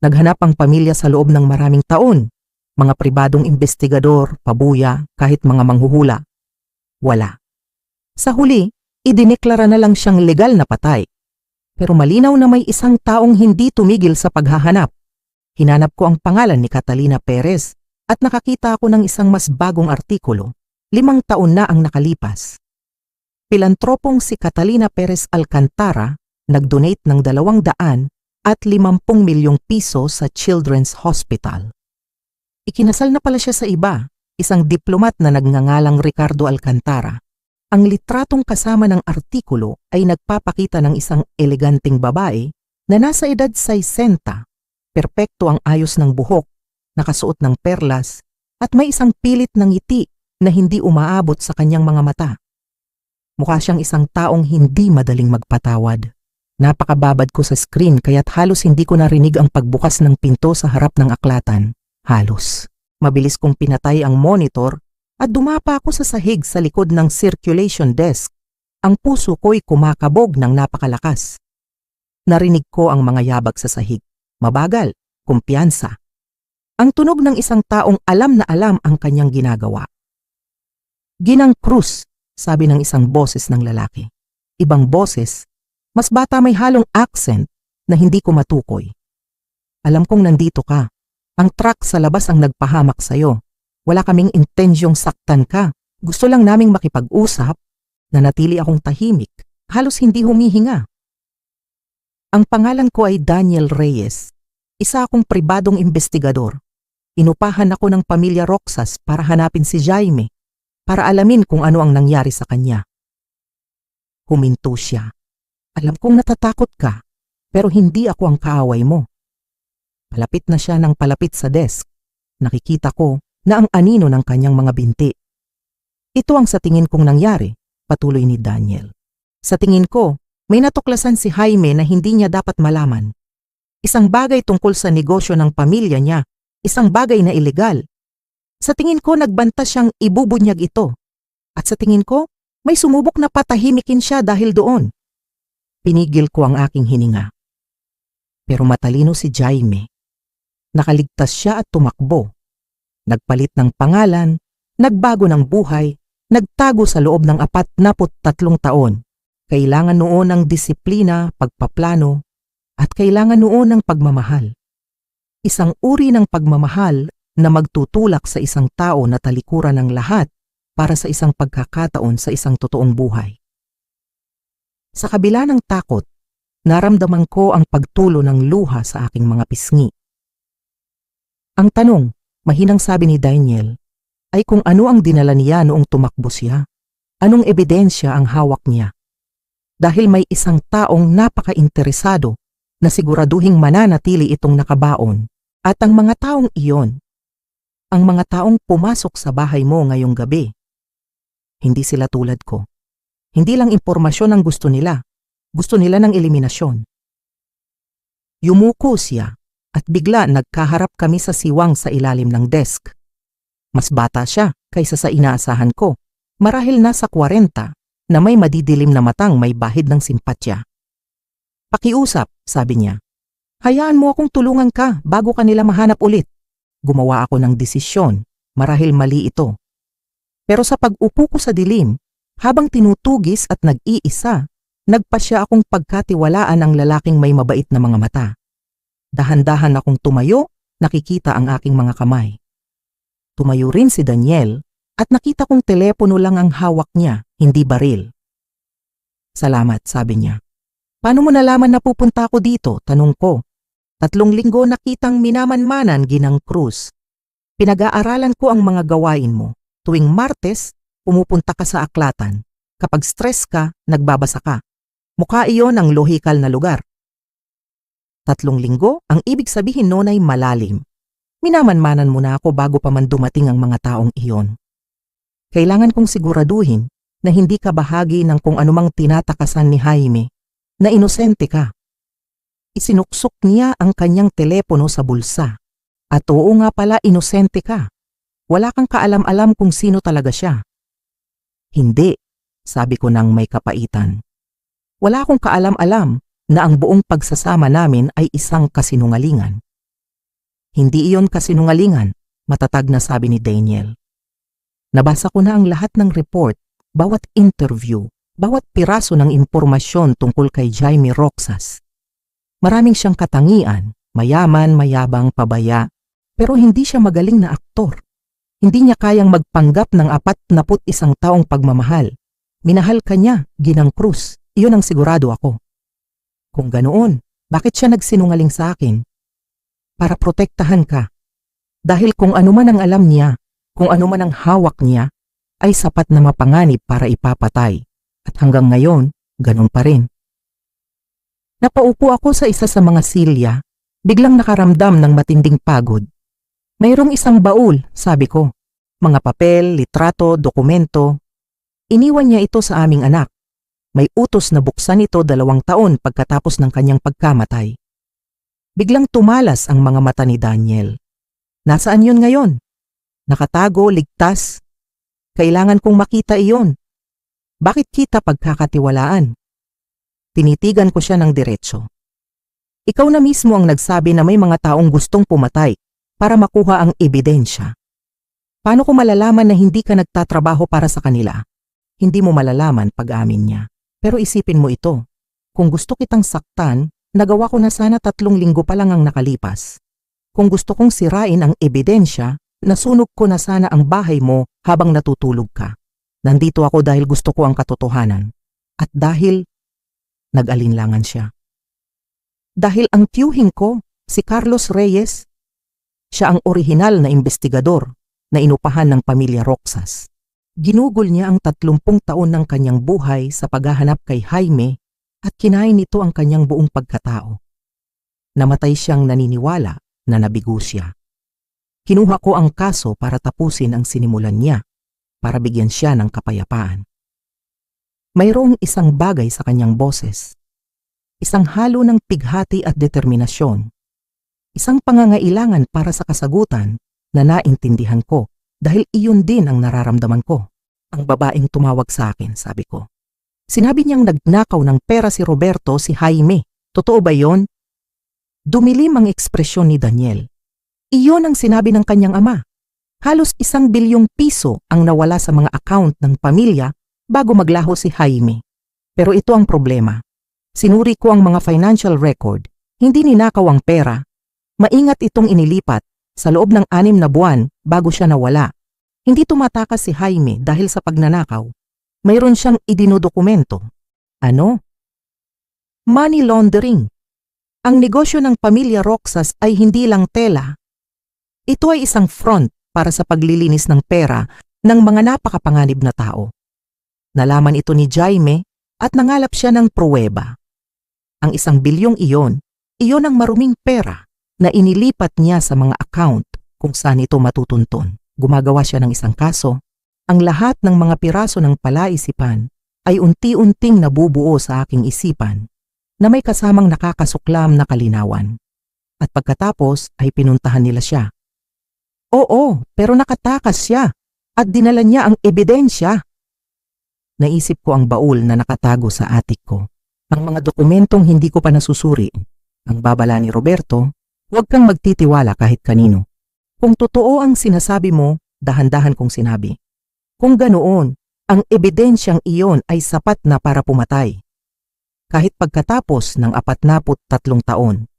Naghanap ang pamilya sa loob ng maraming taon. Mga pribadong investigador, pabuya, kahit mga manghuhula. Wala. Sa huli, idineklara na lang siyang legal na patay. Pero malinaw na may isang taong hindi tumigil sa paghahanap. Hinanap ko ang pangalan ni Catalina Perez at nakakita ako ng isang mas bagong artikulo. 5 taon na ang nakalipas. Pilantropong si Catalina Perez Alcantara nag-donate ng 250 milyong piso sa Children's Hospital. Ikinasal na pala siya sa iba, isang diplomat na nagngangalang Ricardo Alcantara. Ang litratong kasama ng artikulo ay nagpapakita ng isang eleganteng babae na nasa edad 60, perpekto ang ayos ng buhok, nakasuot ng perlas at may isang pilit ng ngiti na hindi umaabot sa kanyang mga mata. Mukha siyang isang taong hindi madaling magpatawad. Napakababad ko sa screen kaya't halos hindi ko narinig ang pagbukas ng pinto sa harap ng aklatan. Halos. Mabilis kong pinatay ang monitor at dumapa ako sa sahig sa likod ng circulation desk. Ang puso ko'y kumakabog ng napakalakas. Narinig ko ang mga yabag sa sahig. Mabagal, kumpiyansa. Ang tunog ng isang taong alam na alam ang kanyang ginagawa. Ginang Cruz, sabi ng isang boses ng lalaki. Ibang boses, mas bata may halong accent na hindi ko matukoy. Alam kong nandito ka. Ang truck sa labas ang nagpahamak sa'yo. Wala kaming intensyong saktan ka. Gusto lang naming makipag-usap. Nanatili akong tahimik. Halos hindi humihinga. Ang pangalan ko ay Daniel Reyes. Isa akong pribadong investigador. Inupahan ako ng pamilya Roxas para hanapin si Jaime. Para alamin kung ano ang nangyari sa kanya. Huminto siya. Alam kong natatakot ka. Pero hindi ako ang kaaway mo. Palapit na siya ng palapit sa desk. Nakikita ko na ang anino ng kanyang mga binti. Ito ang sa tingin kong nangyari, patuloy ni Daniel. Sa tingin ko, may natuklasan si Jaime na hindi niya dapat malaman. Isang bagay tungkol sa negosyo ng pamilya niya, isang bagay na ilegal. Sa tingin ko, nagbanta siyang ibubunyag ito. At sa tingin ko, may sumubok na patahimikin siya dahil doon. Pinigil ko ang aking hininga. Pero matalino si Jaime. Nakaligtas siya at tumakbo. Nagpalit ng pangalan, nagbago ng buhay, nagtago sa loob ng 43 taon. Kailangan noon ng disiplina, pagpaplano, at kailangan noon ng pagmamahal. Isang uri ng pagmamahal na magtutulak sa isang tao na talikuran ng lahat para sa isang pagkakataon sa isang totoong buhay. Sa kabila ng takot, naramdaman ko ang pagtulo ng luha sa aking mga pisngi. Ang tanong, mahinang sabi ni Daniel, ay kung ano ang dinala niya noong tumakbo siya. Anong ebidensya ang hawak niya? Dahil may isang taong napaka-interesado na siguraduhing mananatili itong nakabaon at ang mga taong iyon, ang mga taong pumasok sa bahay mo ngayong gabi. Hindi sila tulad ko. Hindi lang impormasyon ang gusto nila. Gusto nila ng eliminasyon. Yumuko siya. At bigla nagkaharap kami sa siwang sa ilalim ng desk. Mas bata siya kaysa sa inaasahan ko. Marahil nasa 40 na may madidilim na matang may bahid ng simpatya. Pakiusap, sabi niya. Hayaan mo akong tulungan ka bago ka nila mahanap ulit. Gumawa ako ng desisyon. Marahil mali ito. Pero sa pag-upo ko sa dilim, habang tinutugis at nag-iisa, nagpasya akong pagkatiwalaan ang lalaking may mabait na mga mata. Dahan-dahan akong tumayo, nakikita ang aking mga kamay. Tumayo rin si Daniel at nakita kong telepono lang ang hawak niya, hindi baril. Salamat, sabi niya. Paano mo nalaman na pupunta ako dito? Tanong ko. 3 linggo nakitang minamanmanan, Ginang Cruz. Pinag-aaralan ko ang mga gawain mo. Tuwing Martes, pumupunta ka sa aklatan. Kapag stress ka, nagbabasa ka. Mukha iyon ang lohikal na lugar. 3 linggo, ang ibig sabihin noon ay malalim. Minamanmanan mo na ako bago pa man dumating ang mga taong iyon. Kailangan kong siguraduhin na hindi ka bahagi ng kung anumang tinatakasan ni Jaime, na inosente ka. Isinuksok niya ang kanyang telepono sa bulsa. At oo nga pala, inosente ka. Wala kang kaalam-alam kung sino talaga siya. Hindi, sabi ko nang may kapaitan. Wala akong kaalam-alam na ang buong pagsasama namin ay isang kasinungalingan. Hindi iyon kasinungalingan, matatag na sabi ni Daniel. Nabasa ko na ang lahat ng report, bawat interview, bawat piraso ng impormasyon tungkol kay Jaime Roxas. Maraming siyang katangian, Mayaman, mayabang, pabaya, pero hindi siya magaling na aktor. Hindi niya kayang magpanggap ng 41 taong pagmamahal. Minahal ka niya, Ginang Cruz. Iyon ang sigurado ako. Kung ganoon, bakit siya nagsinungaling sa akin? Para protektahan ka. Dahil kung ano man ang alam niya, kung ano man ang hawak niya, ay sapat na mapanganib para ipapatay. At hanggang ngayon, ganun pa rin. Napaupo ako sa isa sa mga silya, biglang nakaramdam ng matinding pagod. Mayroong isang baul, sabi ko. Mga papel, litrato, dokumento. Iniwan niya ito sa aming anak. May utos na buksan ito 2 taon pagkatapos ng kanyang pagkamatay. Biglang tumalas ang mga mata ni Daniel. Nasaan yun ngayon? Nakatago, ligtas. Kailangan kong makita iyon. Bakit kita pagkakatiwalaan? Tinitigan ko siya ng diretso. Ikaw na mismo ang nagsabi na may mga taong gustong pumatay para makuha ang ebidensya. Paano ko malalaman na hindi ka nagtatrabaho para sa kanila? Hindi mo malalaman pag-amin niya. Pero isipin mo ito. Kung gusto kitang saktan, nagawa ko na sana 3 linggo pa lang ang nakalipas. Kung gusto kong sirain ang ebidensya, nasunog ko na sana ang bahay mo habang natutulog ka. Nandito ako dahil gusto ko ang katotohanan. At dahil nag-alinlangan siya. Dahil ang tiyuhin ko, si Carlos Reyes, siya ang orihinal na investigador na inupahan ng pamilya Roxas. Ginugol niya ang 30 taon ng kanyang buhay sa paghahanap kay Jaime at kinain nito ang kanyang buong pagkatao. Namatay siyang naniniwala na nabigo siya. Kinuha ko ang kaso para tapusin ang sinimulan niya, para bigyan siya ng kapayapaan. Mayroong isang bagay sa kanyang boses. Isang halo ng pighati at determinasyon. Isang pangangailangan para sa kasagutan na naintindihan ko dahil iyon din ang nararamdaman ko. Ang babaeng tumawag sa akin, sabi ko. Sinabi niyang nagnakaw ng pera si Roberto, si Jaime. Totoo ba yon? Dumilim ang ekspresyon ni Daniel. Iyon ang sinabi ng kanyang ama. Halos 1 bilyong piso ang nawala sa mga account ng pamilya bago maglaho si Jaime. Pero ito ang problema. Sinuri ko ang mga financial record. Hindi ninakaw ang pera. Maingat itong inilipat sa loob ng 6 na buwan bago siya nawala. Hindi tumatakas si Jaime dahil sa pagnanakaw. Mayroon siyang idinodokumento. Ano? Money laundering. Ang negosyo ng pamilya Roxas ay hindi lang tela. Ito ay isang front para sa paglilinis ng pera ng mga napakapanganib na tao. Nalaman ito ni Jaime at nangalap siya ng pruweba. Ang 1 bilyong iyon ang maruming pera na inilipat niya sa mga account kung saan ito matutuntun. Gumagawa siya ng isang kaso. Ang lahat ng mga piraso ng palaisipan ay unti-unting nabubuo sa aking isipan na may kasamang nakakasuklam na kalinawan. At pagkatapos ay pinuntahan nila siya. Oo, pero nakatakas siya at dinala niya ang ebidensya. Naisip ko ang baul na nakatago sa atik ko. Ang mga dokumentong hindi ko pa nasusuri. Ang babala ni Roberto, huwag kang magtitiwala kahit kanino. Kung totoo ang sinasabi mo, dahan-dahan kong sinabi. Kung ganoon, ang ebidensyang iyon ay sapat na para pumatay. Kahit pagkatapos ng 43 taon.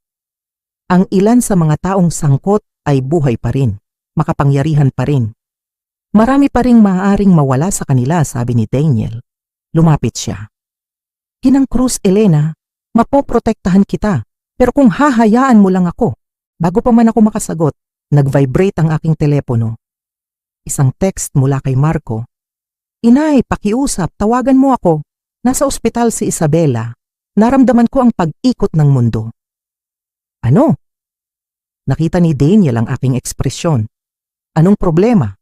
Ang ilan sa mga taong sangkot ay buhay pa rin, makapangyarihan pa rin. Marami pa ring maaaring mawala sa kanila, sabi ni Daniel. Lumapit siya. Ginang Cruz, Elena, mapoprotektahan kita, pero kung hahayaan mo lang ako, bago pa man ako makasagot, nag-vibrate ang aking telepono. Isang text mula kay Marco. Inay, pakiusap, tawagan mo ako. Nasa ospital si Isabela. Naramdaman ko ang pag-ikot ng mundo. Ano? Nakita ni Daniel ang aking ekspresyon. Anong problema?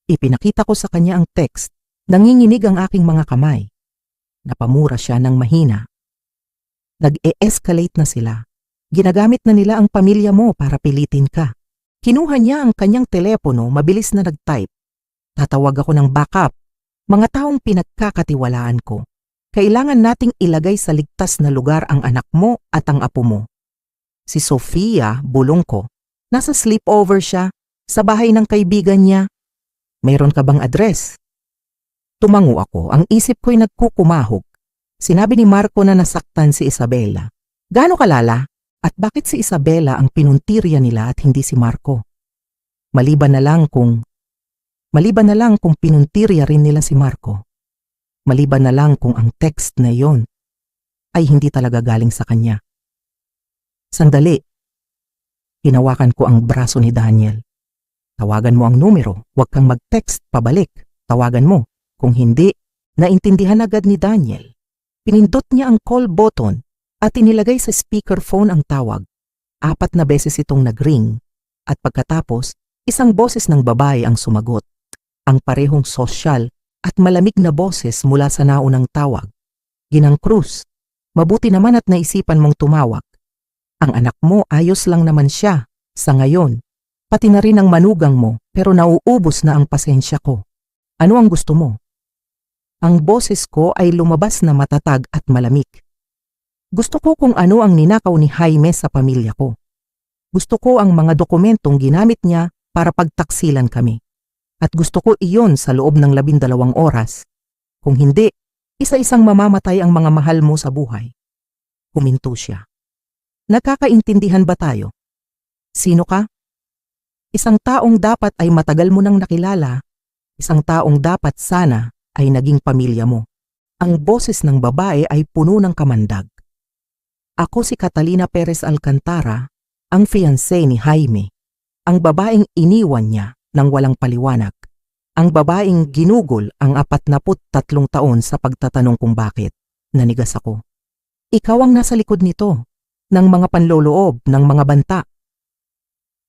Ipinakita ko sa kanya ang text. Nanginginig ang aking mga kamay. Napamura siya ng mahina. Nag-e-escalate na sila. Ginagamit na nila ang pamilya mo para pilitin ka. Kinuha niya ang kanyang telepono, mabilis na nag-type. Tatawag ako ng backup. Mga taong pinagkakatiwalaan ko. Kailangan nating ilagay sa ligtas na lugar ang anak mo at ang apo mo. Si Sofia, bulong ko. Nasa sleepover siya, sa bahay ng kaibigan niya. Mayroon ka bang address? Tumango ako, ang isip ko'y nagkukumahog. Sinabi ni Marco na nasaktan si Isabela. Gaano kalala? At bakit si Isabela ang pinuntirya nila at hindi si Marco? Maliban na lang kung pinuntirya rin nila si Marco. Maliban na lang kung ang text na yon ay hindi talaga galing sa kanya. Sandali. Hinawakan ko ang braso ni Daniel. Tawagan mo ang numero, huwag kang mag-text pabalik. Tawagan mo. Kung hindi, naintindihan agad ni Daniel. Pinindot niya ang call button at inilagay sa speakerphone ang tawag. 4 na beses itong nag-ring at pagkatapos, isang boses ng babae ang sumagot. Ang parehong sosyal at malamig na boses mula sa naunang tawag. Ginang Cruz, mabuti naman at naisipan mong tumawag. Ang anak mo ayos lang naman siya sa ngayon. Pati na rin ang manugang mo pero nauubos na ang pasensya ko. Ano ang gusto mo? Ang boses ko ay lumabas na matatag at malamig. Gusto ko kung ano ang ninakaw ni Jaime sa pamilya ko. Gusto ko ang mga dokumentong ginamit niya para pagtaksilan kami. At gusto ko iyon sa loob ng 12 oras. Kung hindi, isa-isang mamamatay ang mga mahal mo sa buhay. Huminto siya. Nagkakaintindihan ba tayo? Sino ka? Isang taong dapat ay matagal mo nang nakilala. Isang taong dapat sana ay naging pamilya mo. Ang boses ng babae ay puno ng kamandag. Ako si Catalina Perez Alcantara, ang fiancé ni Jaime. Ang babaeng iniwan niya nang walang paliwanag. Ang babaeng ginugol ang 43 taon sa pagtatanong kung bakit. Nanigas ako. Ikaw ang nasa likod nito, ng mga panloloob, ng mga banta.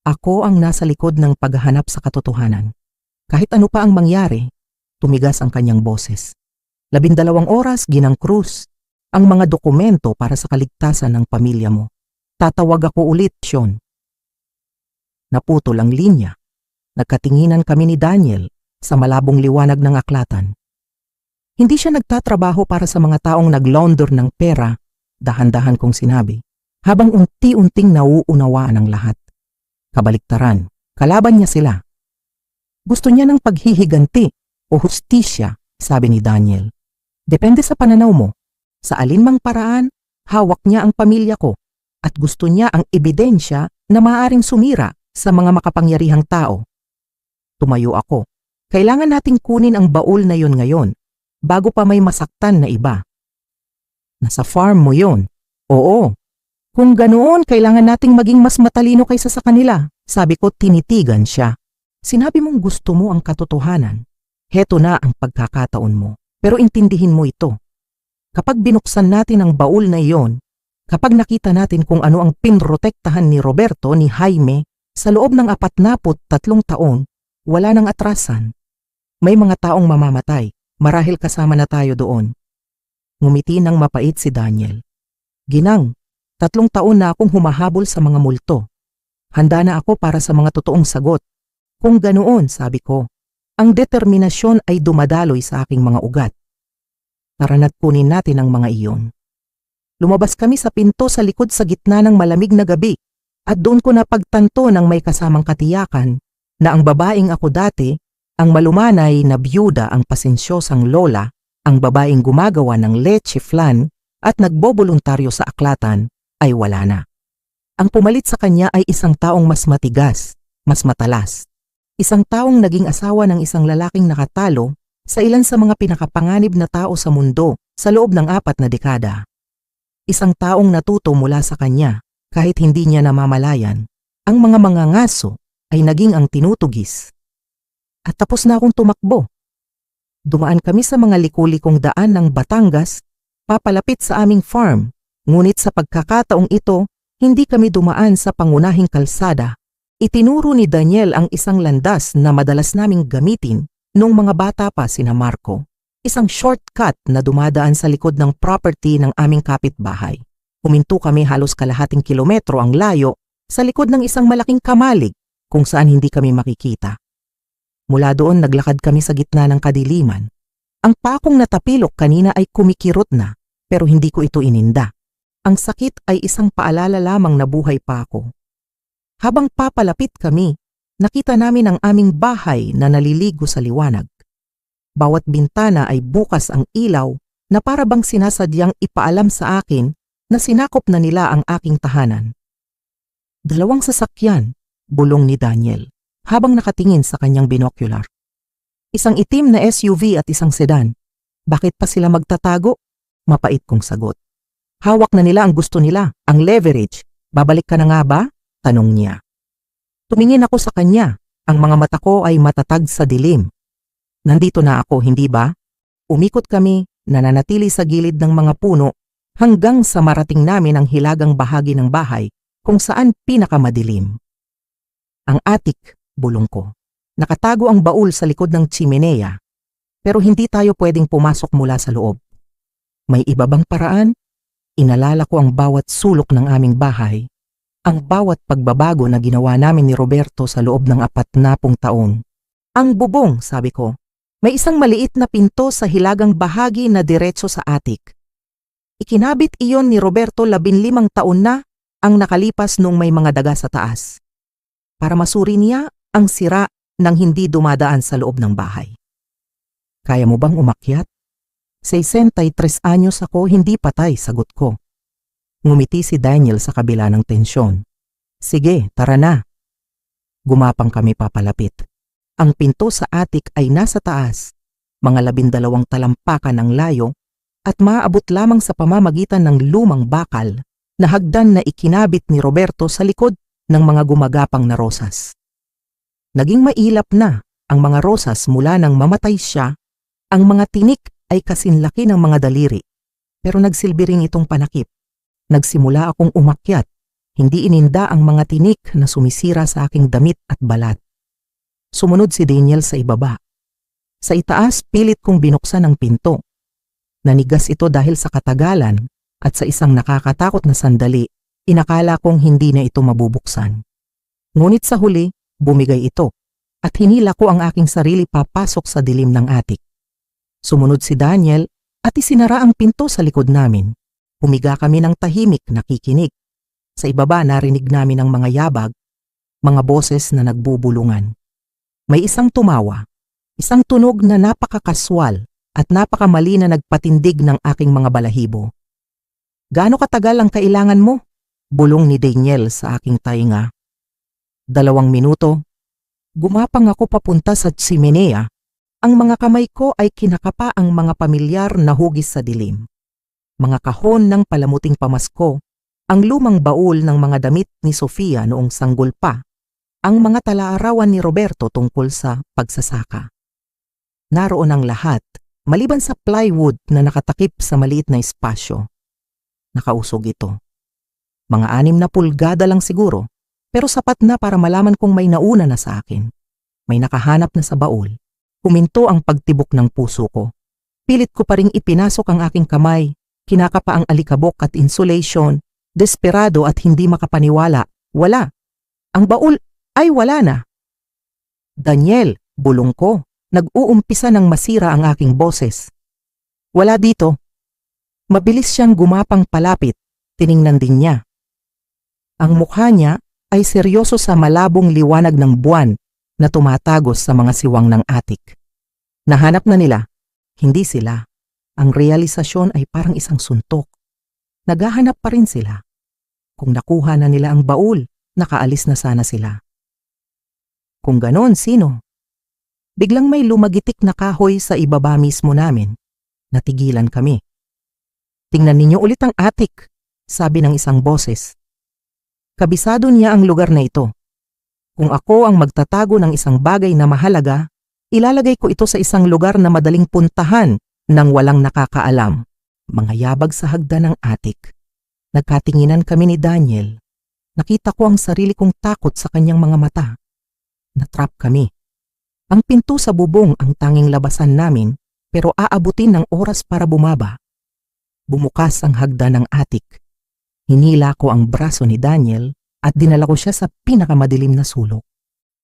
Ako ang nasa likod ng paghahanap sa katotohanan. Kahit ano pa ang mangyari, tumigas ang kanyang boses. 12 oras, Ginang Cruz, ang mga dokumento para sa kaligtasan ng pamilya mo. Tatawag ako ulit, Sean. Naputol ang linya. Nagkatinginan kami ni Daniel sa malabong liwanag ng aklatan. Hindi siya nagtatrabaho para sa mga taong naglaunder ng pera, dahan-dahan kong sinabi, habang unti-unting nauunawaan ang lahat. Kabaliktaran, kalaban niya sila. Gusto niya ng paghihiganti o hustisya, sabi ni Daniel. Depende sa pananaw mo. Sa alinmang paraan, hawak niya ang pamilya ko at gusto niya ang ebidensya na maaaring sumira sa mga makapangyarihang tao. Tumayo ako. Kailangan nating kunin ang baul na yon ngayon bago pa may masaktan na iba. Nasa farm mo yon. Oo. Kung ganoon, kailangan nating maging mas matalino kaysa sa kanila. Sabi ko, tinitigan siya. Sinabi mong gusto mo ang katotohanan. Heto na ang pagkakataon mo. Pero intindihin mo ito. Kapag binuksan natin ang baul na iyon, kapag nakita natin kung ano ang pinrotektahan ni Roberto, ni Jaime, sa loob ng 43 taon, wala nang atrasan. May mga taong mamamatay, marahil kasama na tayo doon. Ngumiti ng mapait si Daniel. Ginang, 3 taon na akong humahabol sa mga multo. Handa na ako para sa mga totoong sagot. Kung ganoon, sabi ko, ang determinasyon ay dumadaloy sa aking mga ugat. Tara na't kunin natin ang mga iyon. Lumabas kami sa pinto sa likod sa gitna ng malamig na gabi at doon ko napagtanto ng may kasamang katiyakan na ang babaeng ako dati, ang malumanay na byuda, ang pasensyosang lola, ang babaeng gumagawa ng leche flan at nagboboluntaryo sa aklatan ay wala na. Ang pumalit sa kanya ay isang taong mas matigas, mas matalas. Isang taong naging asawa ng isang lalaking nakatalo sa ilan sa mga pinakapanganib na tao sa mundo sa loob ng 4 na dekada. Isang taong natuto mula sa kanya kahit hindi niya namamalayan. Ang mga mangangaso ay naging ang tinutugis. At tapos na akong tumakbo. Dumaan kami sa mga likulikong daan ng Batangas, papalapit sa aming farm. Ngunit sa pagkakataong ito, hindi kami dumaan sa pangunahing kalsada. Itinuro ni Daniel ang isang landas na madalas naming gamitin noong mga bata pa sina Marco. Isang shortcut na dumadaan sa likod ng property ng aming kapitbahay. Huminto kami halos kalahating kilometro ang layo sa likod ng isang malaking kamalig kung saan hindi kami makikita. Mula doon naglakad kami sa gitna ng kadiliman. Ang pakong natapilok kanina ay kumikirot na pero hindi ko ito ininda. Ang sakit ay isang paalala lamang na buhay pa ako. Habang papalapit kami, nakita namin ang aming bahay na naliligo sa liwanag. Bawat bintana ay bukas ang ilaw na para bang sinasadyang ipaalam sa akin na sinakop na nila ang aking tahanan. 2 sasakyan, bulong ni Daniel, habang nakatingin sa kanyang binocular. Isang itim na SUV at isang sedan. Bakit pa sila magtatago? Mapait kong sagot. Hawak na nila ang gusto nila, ang leverage. Babalik ka na nga ba? Tanong niya. Tumingin ako sa kanya. Ang mga mata ko ay matatag sa dilim. Nandito na ako, hindi ba? Umikot kami, nananatili sa gilid ng mga puno hanggang sa marating namin ang hilagang bahagi ng bahay kung saan pinakamadilim. Ang attic, bulong ko. Nakatago ang baul sa likod ng tsimeneya, pero hindi tayo pwedeng pumasok mula sa loob. May iba bang paraan? Inalala ko ang bawat sulok ng aming bahay, ang bawat pagbabago na ginawa namin ni Roberto sa loob ng 40 taon. Ang bubong, sabi ko. May isang maliit na pinto sa hilagang bahagi na diretso sa attic. Ikinabit iyon ni Roberto 15 taon na ang nakalipas nung may mga daga sa taas. Para masuri niya ang sira nang hindi dumadaan sa loob ng bahay. Kaya mo bang umakyat? 63 anyos ako, hindi patay, sagot ko. Ngumiti si Daniel sa kabila ng tensyon. Sige, tara na. Gumapang kami papalapit. Ang pinto sa attic ay nasa taas, mga 12 talampakan ang layo at maaabot lamang sa pamamagitan ng lumang bakal na hagdan na ikinabit ni Roberto sa likod ng mga gumagapang na rosas. Naging mailap na ang mga rosas mula nang mamatay siya, ang mga tinik ay kasinlaki ng mga daliri, pero nagsilbi rin itong panakip. Nagsimula akong umakyat, hindi ininda ang mga tinik na sumisira sa aking damit at balat. Sumunod si Daniel sa ibaba. Sa itaas, pilit kong binuksan ang pinto. Nanigas ito dahil sa katagalan at sa isang nakakatakot na sandali, inakala kong hindi na ito mabubuksan. Ngunit sa huli, bumigay ito at hinila ko ang aking sarili papasok sa dilim ng attic. Sumunod si Daniel at isinara ang pinto sa likod namin. Humiga kami ng tahimik, nakikinig. Sa ibaba narinig namin ang mga yabag, mga boses na nagbubulungan. May isang tumawa, isang tunog na napakakaswal at napakamali na nagpatindig ng aking mga balahibo. Gaano katagal ang kailangan mo? Bulong ni Daniel sa aking tainga. 2 minuto. Gumapang ako papunta sa tsimeneya. Ang mga kamay ko ay kinakapa ang mga pamilyar na hugis sa dilim. Mga kahon ng palamuting pamasko, ang lumang baul ng mga damit ni Sofia noong sanggol pa, ang mga talaarawan ni Roberto tungkol sa pagsasaka. Naroon ang lahat, maliban sa plywood na nakatakip sa maliit na espasyo. Nakausog ito. Mga 6 na pulgada lang siguro, pero sapat na para malaman kung may nauna na sa akin. May nakahanap na sa baul. Huminto ang pagtibok ng puso ko. Pilit ko pa ring ipinasok ang aking kamay, kinakapa ang alikabok at insulation, desperado at hindi makapaniwala. Wala. Ang baul ay wala na. Daniel, bulong ko, nag-uumpisa ng masira ang aking boses. Wala dito. Mabilis siyang gumapang palapit, tiningnan din niya. Ang mukha niya ay seryoso sa malabong liwanag ng buwan na tumatagos sa mga siwang ng attic. Nahanap na nila, hindi sila. Ang realisasyon ay parang isang suntok. Naghahanap pa rin sila. Kung nakuha na nila ang baul, nakaalis na sana sila. Kung ganon, sino? Biglang may lumagitik na kahoy sa ibaba mismo namin. Natigilan kami. Tingnan ninyo ulit ang attic, sabi ng isang boses. Kabisado niya ang lugar na ito. Kung ako ang magtatago ng isang bagay na mahalaga, ilalagay ko ito sa isang lugar na madaling puntahan nang walang nakakaalam. Mga yabag sa hagdan ng attic. Nagkatinginan kami ni Daniel. Nakita ko ang sarili kong takot sa kanyang mga mata. Natrap kami. Ang pinto sa bubong ang tanging labasan namin, pero aabutin ng oras para bumaba. Bumukas ang hagdan ng attic. Hinila ko ang braso ni Daniel at dinala ko siya sa pinakamadilim na sulok.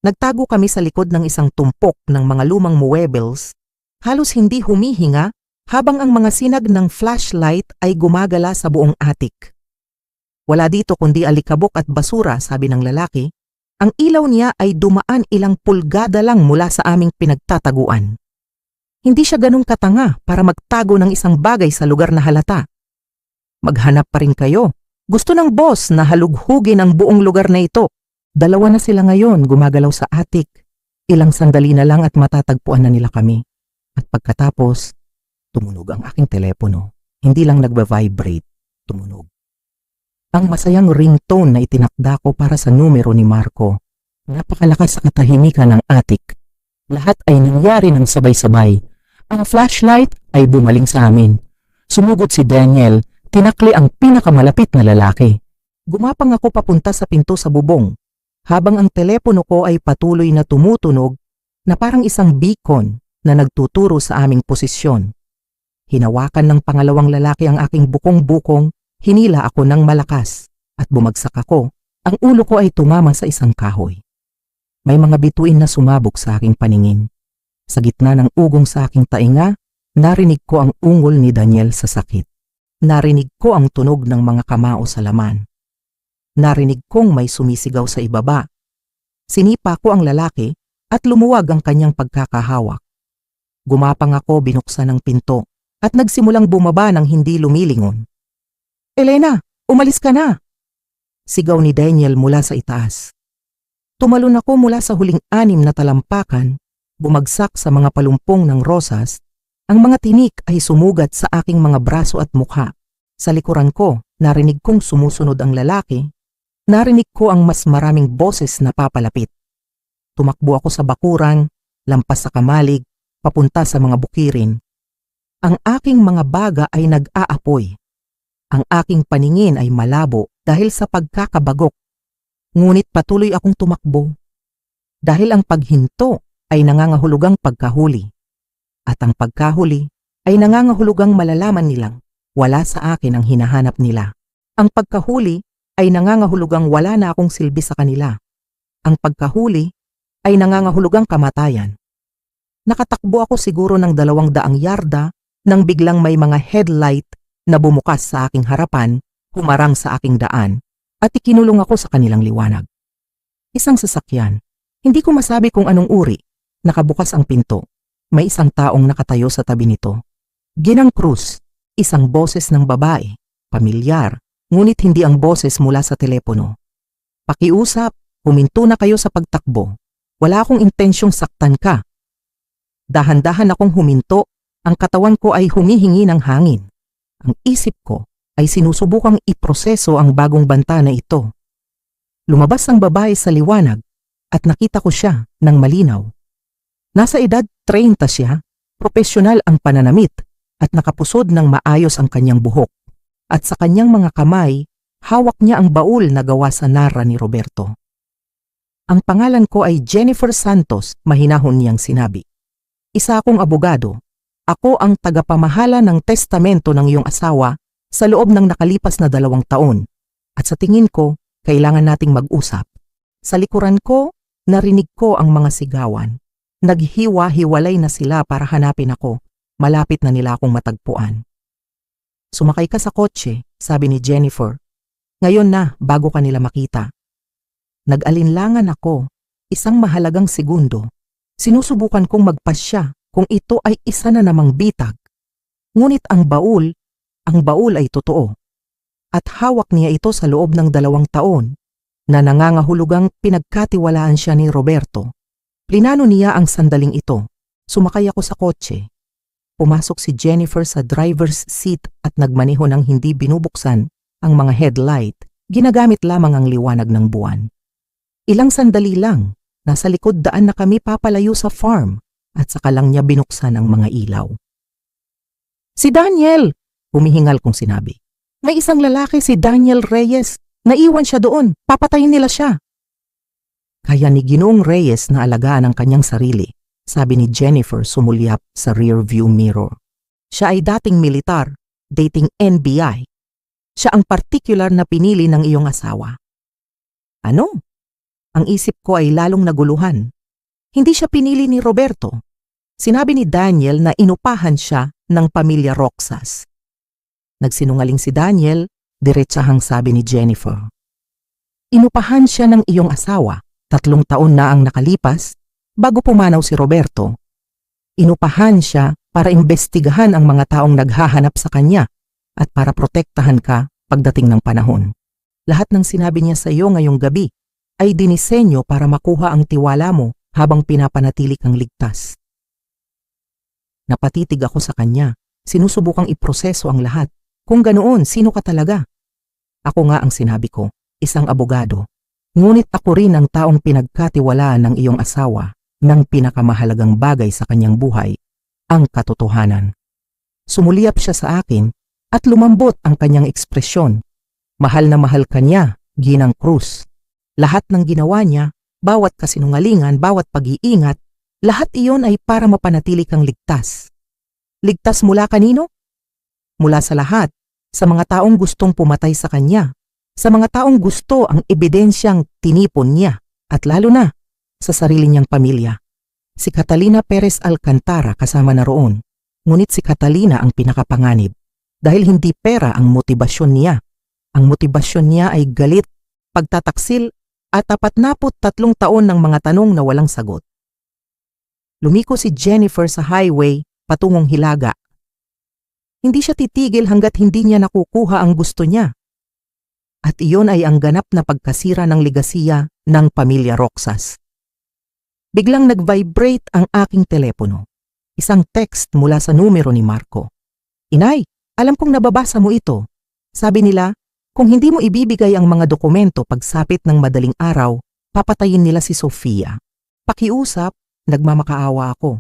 Nagtago kami sa likod ng isang tumpok ng mga lumang muebles, halos hindi humihinga habang ang mga sinag ng flashlight ay gumagala sa buong attic. Wala dito kundi alikabok at basura, sabi ng lalaki. Ang ilaw niya ay dumaan ilang pulgada lang mula sa aming pinagtataguan. Hindi siya ganun katanga para magtago ng isang bagay sa lugar na halata. Maghanap pa rin kayo, Gusto ng boss na halughugin ang buong lugar na ito. 2 na sila ngayon gumagalaw sa attic. Ilang sandali na lang at matatagpuan na nila kami. At pagkatapos, tumunog ang aking telepono. Hindi lang nagba-vibrate, tumunog. Ang masayang ringtone na itinakda ko para sa numero ni Marco. Napakalakas sa katahimikan ng attic. Lahat ay nangyari ng sabay-sabay. Ang flashlight ay bumaling sa amin. Sumugod si Daniel, tinakli ang pinakamalapit na lalaki. Gumapang ako papunta sa pinto sa bubong, habang ang telepono ko ay patuloy na tumutunog na parang isang beacon na nagtuturo sa aming posisyon. Hinawakan ng pangalawang lalaki ang aking bukong-bukong, hinila ako ng malakas at bumagsak ako. Ang ulo ko ay tumama sa isang kahoy. May mga bituin na sumabog sa aking paningin. Sa gitna ng ugong sa aking tainga, narinig ko ang ungol ni Daniel sa sakit. Narinig ko ang tunog ng mga kamao sa laman. Narinig kong may sumisigaw sa ibaba. Sinipa ko ang lalaki at lumuwag ang kanyang pagkakahawak. Gumapang ako, binuksan ang pinto at nagsimulang bumaba ng hindi lumilingon. "Elena, umalis ka na!" Sigaw ni Daniel mula sa itaas. Tumalon ako mula sa huling 6 na talampakan, bumagsak sa mga palumpong ng rosas. Ang mga tinik ay sumugat sa aking mga braso at mukha. Sa likuran ko, narinig kong sumusunod ang lalaki. Narinig ko ang mas maraming boses na papalapit. Tumakbo ako sa bakuran, lampas sa kamalig, papunta sa mga bukirin. Ang aking mga baga ay nag-aapoy. Ang aking paningin ay malabo dahil sa pagkakabagok. Ngunit patuloy akong tumakbo. Dahil ang paghinto ay nangangahulugang pagkahuli. At ang pagkahuli ay nangangahulugang malalaman nilang wala sa akin ang hinahanap nila. Ang pagkahuli ay nangangahulugang wala na akong silbi sa kanila. Ang pagkahuli ay nangangahulugang kamatayan. Nakatakbo ako siguro ng 200 yarda nang biglang may mga headlight na bumukas sa aking harapan, humarang sa aking daan, at ikinulong ako sa kanilang liwanag. Isang sasakyan. Hindi ko masabi kung anong uri. Nakabukas ang pinto. May isang taong nakatayo sa tabi nito. Ginang Cruz, isang boses ng babae, pamilyar, ngunit hindi ang boses mula sa telepono. "Pakiusap, huminto na kayo sa pagtakbo. Wala akong intensyong saktan ka." Dahan-dahan akong huminto, ang katawan ko ay humihingi ng hangin. Ang isip ko ay sinusubukang iproseso ang bagong banta na ito. Lumabas ang babae sa liwanag at nakita ko siya ng malinaw. Nasa edad 30 siya, propesyonal ang pananamit at nakapusod ng maayos ang kanyang buhok. At sa kanyang mga kamay, hawak niya ang baul na gawa sa nara ni Roberto. "Ang pangalan ko ay Jennifer Santos," mahinahon niyang sinabi. "Isa akong abogado. Ako ang tagapamahala ng testamento ng iyong asawa sa loob ng nakalipas na 2 taon. At sa tingin ko, kailangan nating mag-usap." Sa likuran ko, narinig ko ang mga sigawan. Naghiwa-hiwalay na sila para hanapin ako. Malapit na nila akong matagpuan. "Sumakay ka sa kotse," sabi ni Jennifer. "Ngayon na, bago ka nila makita." Nag-alinlangan ako, isang mahalagang segundo. Sinusubukan kong magpasya kung ito ay isa na namang bitag. Ngunit ang baul ay totoo. At hawak niya ito sa loob ng 2 taon na nangangahulugang pinagkatiwalaan siya ni Roberto. Plinano niya ang sandaling ito. Sumakay ako sa kotse. Pumasok si Jennifer sa driver's seat at nagmaneho ng hindi binubuksan ang mga headlight. Ginagamit lamang ang liwanag ng buwan. Ilang sandali lang, nasa likod daan na kami papalayo sa farm at saka lang niya binuksan ang mga ilaw. "Si Daniel!" humihingal kong sinabi. "May isang lalaki, si Daniel Reyes. Naiwan siya doon. Papatayin nila siya." "Kaya ni Ginoong Reyes na alagaan ang kanyang sarili," sabi ni Jennifer sumulyap sa rear view mirror. "Siya ay dating militar, dating NBI. Siya ang particular na pinili ng iyong asawa." "Ano?" Ang isip ko ay lalong naguluhan. Hindi siya pinili ni Roberto. Sinabi ni Daniel na inupahan siya ng pamilya Roxas. Nagsinungaling si Daniel, diretsahang sabi ni Jennifer. "Inupahan siya ng iyong asawa. 3 taon na ang nakalipas bago pumanaw si Roberto. Inupahan siya para imbestigahan ang mga taong naghahanap sa kanya at para protektahan ka pagdating ng panahon. Lahat ng sinabi niya sa iyo ngayong gabi ay dinisenyo para makuha ang tiwala mo habang pinapanatili kang ligtas. Napatitig ako sa kanya. Sinusubukang iproseso ang lahat. Kung ganoon, sino ka talaga? Ako nga ang sinabi ko, isang abogado. Ngunit ako rin ang taong pinagkatiwalaan ng iyong asawa ng pinakamahalagang bagay sa kanyang buhay, ang katotohanan. Sumuliyap siya sa akin at lumambot ang kanyang ekspresyon. Mahal na mahal kanya, Ginang Cruz. Lahat ng ginawa niya, bawat kasinungalingan, bawat pag-iingat, lahat iyon ay para mapanatili kang ligtas. Ligtas mula kanino? Mula sa lahat, sa mga taong gustong pumatay sa kanya, sa mga taong gusto ang ebidensyang tinipon niya, at lalo na sa sarili niyang pamilya. Si Catalina Perez Alcantara kasama na roon, ngunit si Catalina ang pinakapanganib dahil hindi pera ang motibasyon niya. Ang motibasyon niya ay galit, pagtataksil at 43 taon ng mga tanong na walang sagot. Lumiko si Jennifer sa highway patungong Hilaga. Hindi siya titigil hanggat hindi niya nakukuha ang gusto niya. At iyon ay ang ganap na pagkasira ng ligasiya ng pamilya Roxas. Biglang nag-vibrate ang aking telepono. Isang text mula sa numero ni Marco. Inay, alam kong nababasa mo ito. Sabi nila, kung hindi mo ibibigay ang mga dokumento pagsapit ng madaling araw, papatayin nila si Sofia. Pakiusap, nagmamakaawa ako.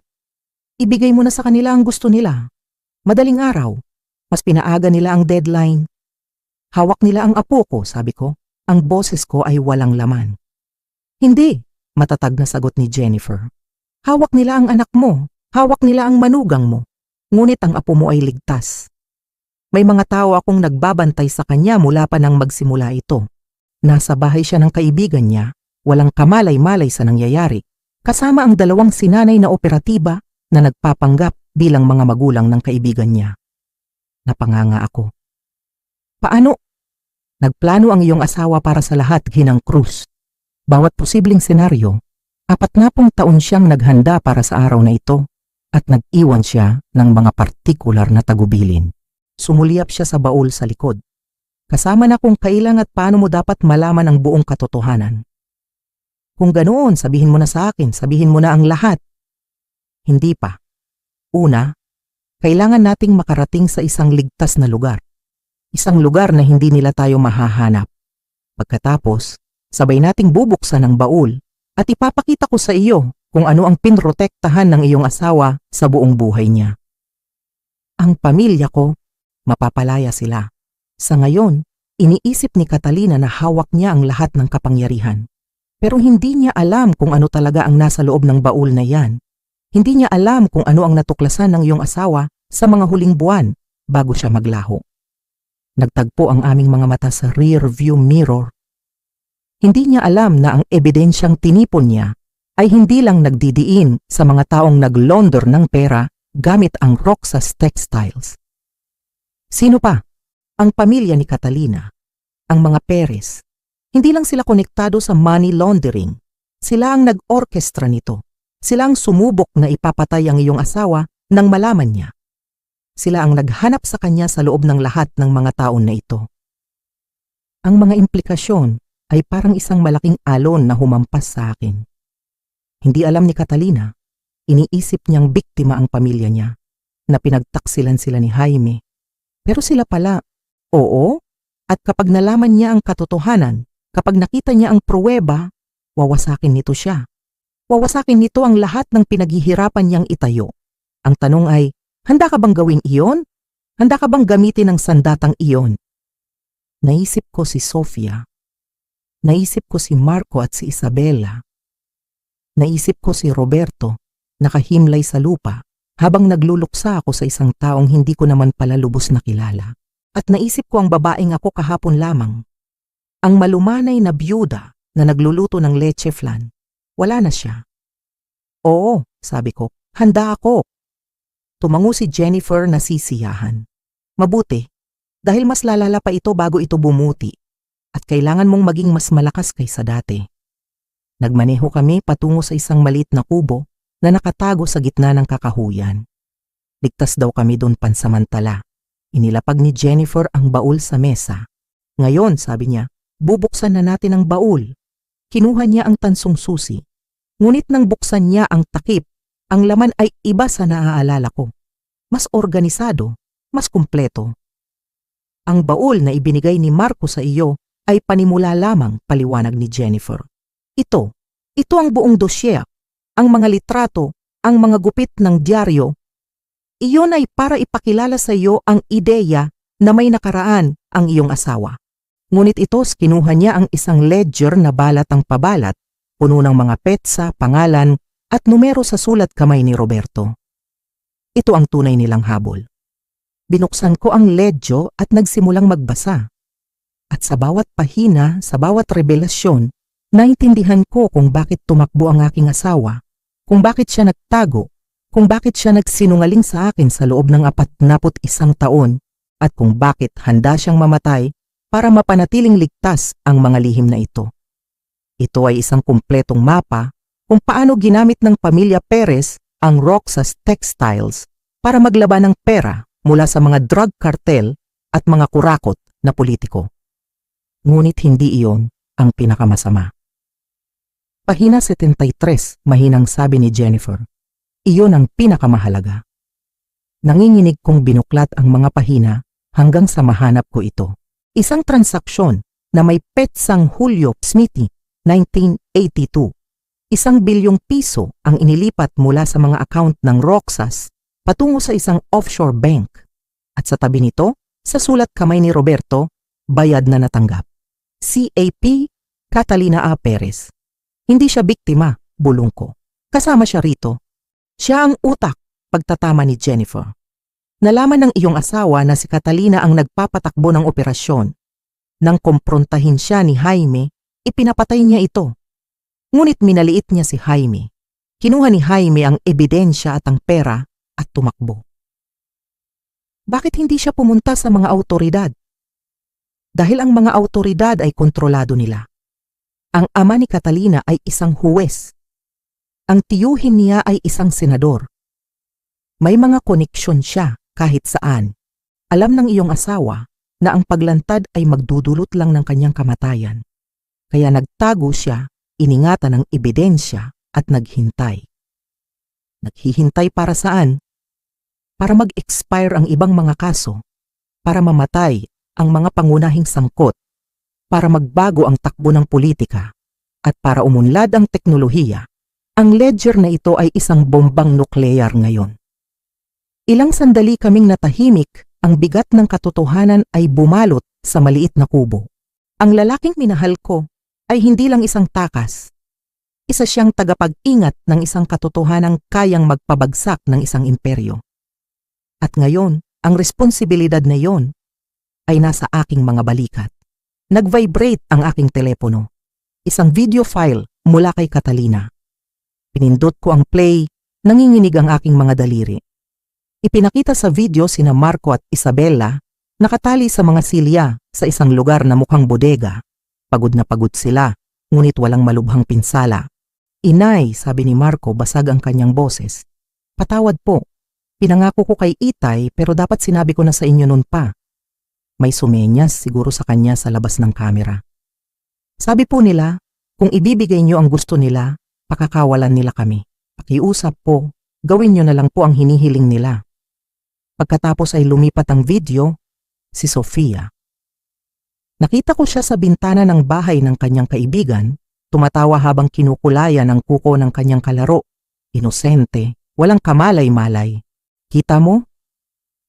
Ibigay mo na sa kanila ang gusto nila. Madaling araw, mas pinaaga nila ang deadline. Hawak nila ang apo ko, sabi ko. Ang boses ko ay walang laman. Hindi, matatag na sagot ni Jennifer. Hawak nila ang anak mo, hawak nila ang manugang mo. Ngunit ang apo mo ay ligtas. May mga tao akong nagbabantay sa kanya mula pa nang magsimula ito. Nasa bahay siya ng kaibigan niya, walang kamalay-malay sa nangyayari, kasama ang 2 sinanay na operatiba na nagpapanggap bilang mga magulang ng kaibigan niya. Napanganga ako. Paano? Nagplano ang iyong asawa para sa lahat, Ginang Cruz. Bawat posibleng senaryo, 40 taon siyang naghanda para sa araw na ito at nag-iwan siya ng mga partikular na tagubilin. Sumuliyap siya sa baul sa likod. Kasama na kung kailan at paano mo dapat malaman ang buong katotohanan. Kung ganoon, sabihin mo na sa akin, sabihin mo na ang lahat. Hindi pa. Una, kailangan nating makarating sa isang ligtas na lugar. Isang lugar na hindi nila tayo mahahanap. Pagkatapos, sabay nating bubuksan ang baul at ipapakita ko sa iyo kung ano ang pinrotektahan ng iyong asawa sa buong buhay niya. Ang pamilya ko, mapapalaya sila. Sa ngayon, iniisip ni Catalina na hawak niya ang lahat ng kapangyarihan. Pero hindi niya alam kung ano talaga ang nasa loob ng baul na yan. Hindi niya alam kung ano ang natuklasan ng iyong asawa sa mga huling buwan bago siya maglaho. Nagtagpo ang aming mga mata sa rear view mirror. Hindi niya alam na ang ebidensyang tinipon niya ay hindi lang nagdidiin sa mga taong naglaunder ng pera gamit ang Roxas Textiles. Sino pa? Ang pamilya ni Catalina, ang mga Perez. Hindi lang sila konektado sa money laundering. Sila ang nag-orkestra nito. Sila ang sumubok na ipapatay ang iyong asawa nang malaman niya. Sila ang naghanap sa kanya sa loob ng lahat ng mga taon na ito. Ang mga implikasyon ay parang isang malaking alon na humampas sa akin. Hindi alam ni Catalina, iniisip niyang biktima ang pamilya niya, na pinagtaksilan sila ni Jaime. Pero sila pala, oo, at kapag nalaman niya ang katotohanan, kapag nakita niya ang pruweba, wawasakin nito siya. Wawasakin nito ang lahat ng pinaghihirapan niyang itayo. Ang tanong ay, handa ka bang gawin iyon? Handa ka bang gamitin ang sandatang iyon? Naisip ko si Sofia. Naisip ko si Marco at si Isabela. Naisip ko si Roberto, nakahimlay sa lupa, habang nagluluksa ako sa isang taong hindi ko naman pala lubos na kilala. At naisip ko ang babaeng ako kahapon lamang. Ang malumanay na byuda na nagluluto ng leche flan. Wala na siya. Oo, sabi ko, handa ako. Tumango si Jennifer na sisiyahan. Mabuti, dahil mas lalala pa ito bago ito bumuti. At kailangan mong maging mas malakas kaysa dati. Nagmaneho kami patungo sa isang maliit na kubo na nakatago sa gitna ng kakahuyan. Ligtas daw kami doon pansamantala. Inilapag ni Jennifer ang baul sa mesa Ngayon, sabi niya, bubuksan na natin ang baul. Kinuha niya ang tansong susi. Ngunit nang buksan niya ang takip, ang laman ay iba sa naaalala ko. Mas organisado, mas kumpleto. Ang baul na ibinigay ni Marco sa iyo ay panimula lamang, paliwanag ni Jennifer. Ito ang buong dosye, ang mga litrato, ang mga gupit ng dyaryo. Iyon ay para ipakilala sa iyo ang ideya na may nakaraan ang iyong asawa. Ngunit ito, kinuha niya ang isang ledger na balat ang pabalat, puno ng mga petsa, pangalan, at numero sa sulat kamay ni Roberto. Ito ang tunay nilang habol. Binuksan ko ang ledyo at nagsimulang magbasa. At sa bawat pahina, sa bawat revelasyon, naintindihan ko kung bakit tumakbo ang aking asawa, kung bakit siya nagtago, kung bakit siya nagsinungaling sa akin sa loob ng 41 taon, at kung bakit handa siyang mamatay para mapanatiling ligtas ang mga lihim na ito. Ito ay isang kumpletong mapa kung paano ginamit ng pamilya Perez ang Roxas Textiles para maglaban ng pera mula sa mga drug cartel at mga kurakot na politiko. Ngunit hindi iyon ang pinakamasama. Pahina 73, mahinang sabi ni Jennifer. Iyon ang pinakamahalaga. Nanginginig kong binuklat ang mga pahina hanggang sa mahanap ko ito. Isang transaksyon na may petsang Julio Smithy, 1982. 1 bilyong piso ang inilipat mula sa mga account ng Roxas patungo sa isang offshore bank. At sa tabi nito, sa sulat kamay ni Roberto, bayad na natanggap. CAP, Catalina A. Perez. Hindi siya biktima, bulong ko. Kasama siya rito. Siya ang utak, pagtatama ni Jennifer. Nalaman ng iyong asawa na si Catalina ang nagpapatakbo ng operasyon. Nang komprontahin siya ni Jaime, ipinapatay niya ito. Ngunit minaliit niya si Jaime. Kinuha ni Jaime ang ebidensya at ang pera at tumakbo. Bakit hindi siya pumunta sa mga awtoridad? Dahil ang mga awtoridad ay kontrolado nila. Ang ama ni Catalina ay isang huwes. Ang tiyuhin niya ay isang senador. May mga koneksyon siya kahit saan. Alam ng iyong asawa na ang paglantad ay magdudulot lang ng kanyang kamatayan. Kaya nagtago siya, iningatan ng ebidensya at naghintay. Naghihintay para saan? Para mag-expire ang ibang mga kaso, para mamatay ang mga pangunahing sangkot, para magbago ang takbo ng politika, at para umunlad ang teknolohiya. Ang ledger na ito ay isang bombang nuklear ngayon. Ilang sandali kaming natahimik, ang bigat ng katotohanan ay bumalot sa maliit na kubo. Ang lalaking minahal ko ay hindi lang isang takas. Isa siyang tagapag-ingat ng isang katotohanang kayang magpabagsak ng isang imperyo. At ngayon, ang responsibilidad na iyon ay nasa aking mga balikat. Nag-vibrate ang aking telepono. Isang video file mula kay Catalina. Pinindot ko ang play, nanginginig ang aking mga daliri. Ipinakita sa video sina Marco at Isabella, nakatali sa mga silya sa isang lugar na mukhang bodega. Pagod na pagod sila, ngunit walang malubhang pinsala. Inay, sabi ni Marco, basag ang kanyang boses. Patawad po. Pinangako ko kay Itay pero dapat sinabi ko na sa inyo noon pa. May sumenyas siguro sa kanya sa labas ng kamera. Sabi po nila, kung ibibigay niyo ang gusto nila, pakakawalan nila kami. Pakiusap po, gawin niyo na lang po ang hinihiling nila. Pagkatapos ay lumipat ang video, si Sofia. Nakita ko siya sa bintana ng bahay ng kanyang kaibigan, tumatawa habang kinukulayan ang kuko ng kanyang kalaro. Inosente, walang kamalay-malay. Kita mo?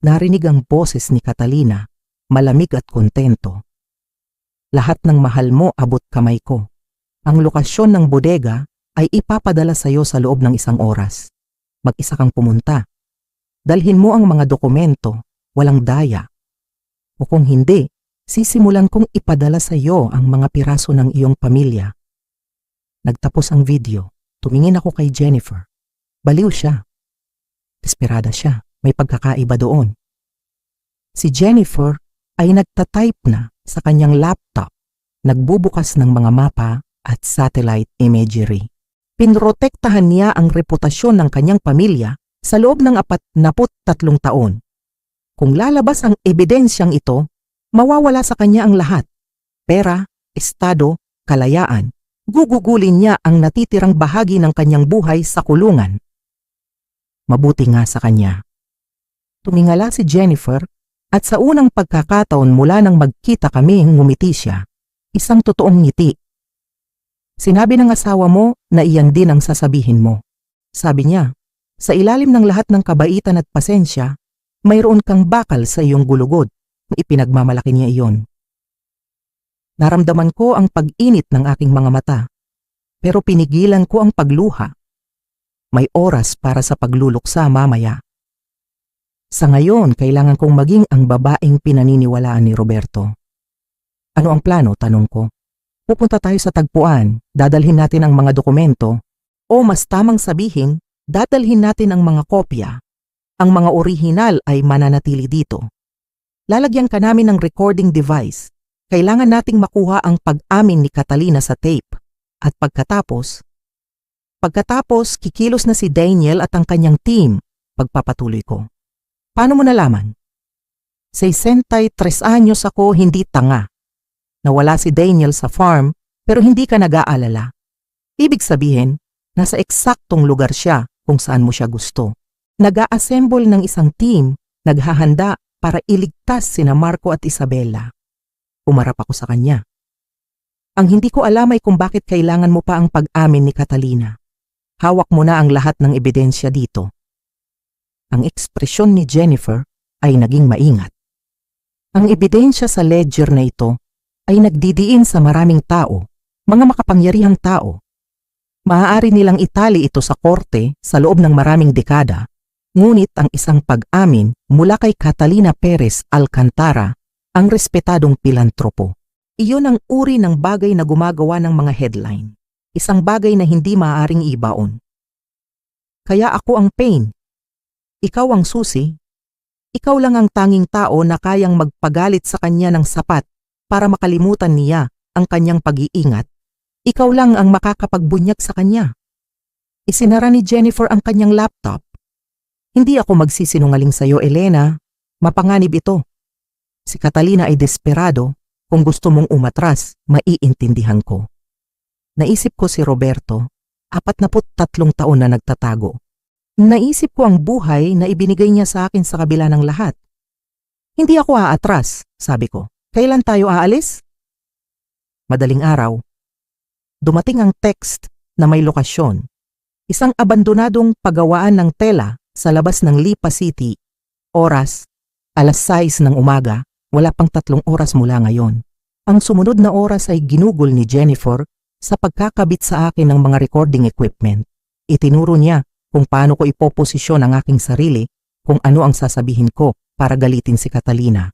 Narinig ang boses ni Catalina, malamig at kontento. Lahat ng mahal mo abot kamay ko. Ang lokasyon ng bodega ay ipapadala sa iyo sa loob ng 1 oras. Mag-isa kang pumunta. Dalhin mo ang mga dokumento, walang daya. O kung hindi, sisimulan kong ipadala sa iyo ang mga piraso ng iyong pamilya. Nagtapos ang video. Tumingin ako kay Jennifer. Baliw siya. Desperada siya. May pagkakaiba doon. Si Jennifer ay nagtatype na sa kanyang laptop, nagbubukas ng mga mapa at satellite imagery. Pinrotektahan niya ang reputasyon ng kanyang pamilya sa loob ng 43 taon. Kung lalabas ang ebidensyang ito, mawawala sa kanya ang lahat. pera, estado, kalayaan, gugugulin niya ang natitirang bahagi ng kanyang buhay sa kulungan. Mabuti nga sa kanya. Tumingala si Jennifer at sa unang pagkakataon mula nang magkita kami ngumiti siya. Isang totoong ngiti. Sinabi ng asawa mo na iyan din ang sasabihin mo. Sabi niya, sa ilalim ng lahat ng kabaitan at pasensya, mayroon kang bakal sa iyong gulugod. Ipinagmamalaki niya iyon. Naramdaman ko ang pag-init ng aking mga mata, pero pinigilan ko ang pagluha. May oras para sa pagluluksa mamaya. Sa ngayon, kailangan kong maging ang babaeng pinaniniwalaan ni Roberto. Ano ang plano? Tanong ko. Pupunta tayo sa tagpuan, dadalhin natin ang mga dokumento, o mas tamang sabihin, dadalhin natin ang mga kopya. Ang mga orihinal ay mananatili dito. Lalagyan ka namin ng recording device. Kailangan nating makuha ang pag-amin ni Catalina sa tape. At pagkatapos, kikilos na si Daniel at ang kanyang team. Pagpapatuloy ko. Paano mo nalaman? 63 anyos ako, hindi tanga. Nawala si Daniel sa farm pero hindi ka nag-aalala. Ibig sabihin, nasa eksaktong lugar siya kung saan mo siya gusto. Nag-a-assemble ng isang team, naghahanda para iligtas sina Marco at Isabella. Umarap ako sa kanya. Ang hindi ko alam ay kung bakit kailangan mo pa ang pag-amin ni Catalina. Hawak mo na ang lahat ng ebidensya dito. Ang ekspresyon ni Jennifer ay naging maingat. Ang ebidensya sa ledger na ito ay nagdidiin sa maraming tao, mga makapangyarihang tao. Maaari nilang itali ito sa korte sa loob ng maraming dekada, ngunit ang isang pag-amin mula kay Catalina Perez Alcantara, ang respetadong pilantropo. Iyon ang uri ng bagay na gumagawa ng mga headline. Isang bagay na hindi maaaring ibaon. Kaya ako ang pain. Ikaw ang susi. Ikaw lang ang tanging tao na kayang magpagalit sa kanya ng sapat para makalimutan niya ang kanyang pag-iingat. Ikaw lang ang makakapagbunyag sa kanya. Isinara ni Jennifer ang kanyang laptop. Hindi ako magsisinungaling sa iyo, Elena. Mapanganib ito. Si Catalina ay desperado. Kung gusto mong umatras, maiintindihan ko. Naisip ko si Roberto, 43 taon na nagtatago. Naisip ko ang buhay na ibinigay niya sa akin sa kabila ng lahat. Hindi ako aatras, sabi ko. Kailan tayo aalis? Madaling araw. Dumating ang text na may lokasyon. Isang abandonadong pagawaan ng tela sa labas ng Lipa City. Oras, 6:00 ng umaga, wala pang 3 oras mula ngayon. Ang sumunod na oras ay ginugol ni Jennifer sa pagkakabit sa akin ng mga recording equipment. Itinuro niya kung paano ko ipoposisyon ang aking sarili, kung ano ang sasabihin ko para galitin si Catalina.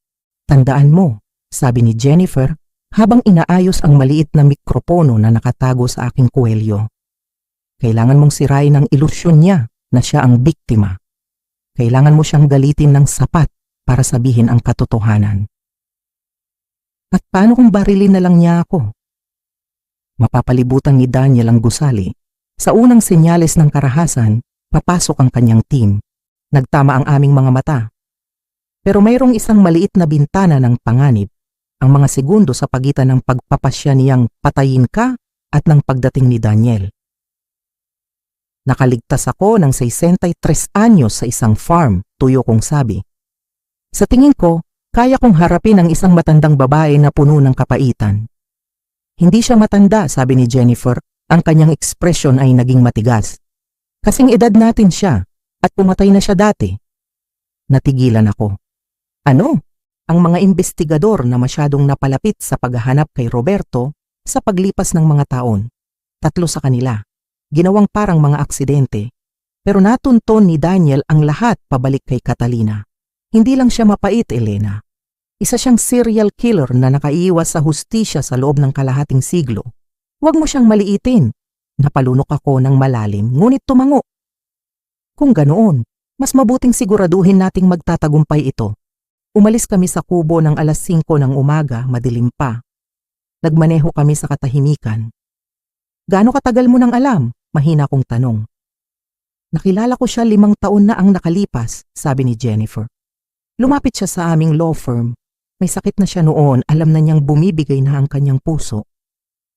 Tandaan mo, sabi ni Jennifer habang inaayos ang maliit na mikropono na nakatago sa aking kuwelyo. Kailangan mong sirain ang ilusyon niya na siya ang biktima. Kailangan mo siyang galitin ng sapat para sabihin ang katotohanan. At paano kung barilin na lang niya ako? Mapapalibutan ni Daniel ang gusali. Sa unang senyales ng karahasan, papasok ang kanyang team. Nagtama ang aming mga mata. Pero mayroong isang maliit na bintana ng panganib, ang mga segundo sa pagitan ng pagpapasya niyang patayin ka at ng pagdating ni Daniel. Nakaligtas ako ng 63 anyos sa isang farm, tuyo kong sabi. Sa tingin ko, kaya kong harapin ang isang matandang babae na puno ng kapaitan. Hindi siya matanda, sabi ni Jennifer, ang kanyang ekspresyon ay naging matigas. Kasing edad natin siya at pumatay na siya dati. Natigilan ako. Ano? Ang mga investigador na masyadong napalapit sa paghahanap kay Roberto sa paglipas ng mga taon. 3 sa kanila. Ginawang parang mga aksidente. Pero natunton ni Daniel ang lahat pabalik kay Catalina. Hindi lang siya mapait, Elena. Isa siyang serial killer na nakaiwas sa hustisya sa loob ng kalahating siglo. Huwag mo siyang maliitin. Napalunok ako ng malalim, ngunit tumango. Kung ganoon, mas mabuting siguraduhin nating magtatagumpay ito. Umalis kami sa kubo ng 5:00 ng umaga, madilim pa. Nagmaneho kami sa katahimikan. Gaano katagal mo nang alam? Mahina kong tanong. Nakilala ko siya 5 taon na ang nakalipas, sabi ni Jennifer. Lumapit siya sa aming law firm. May sakit na siya noon, alam na niyang bumibigay na ang kanyang puso.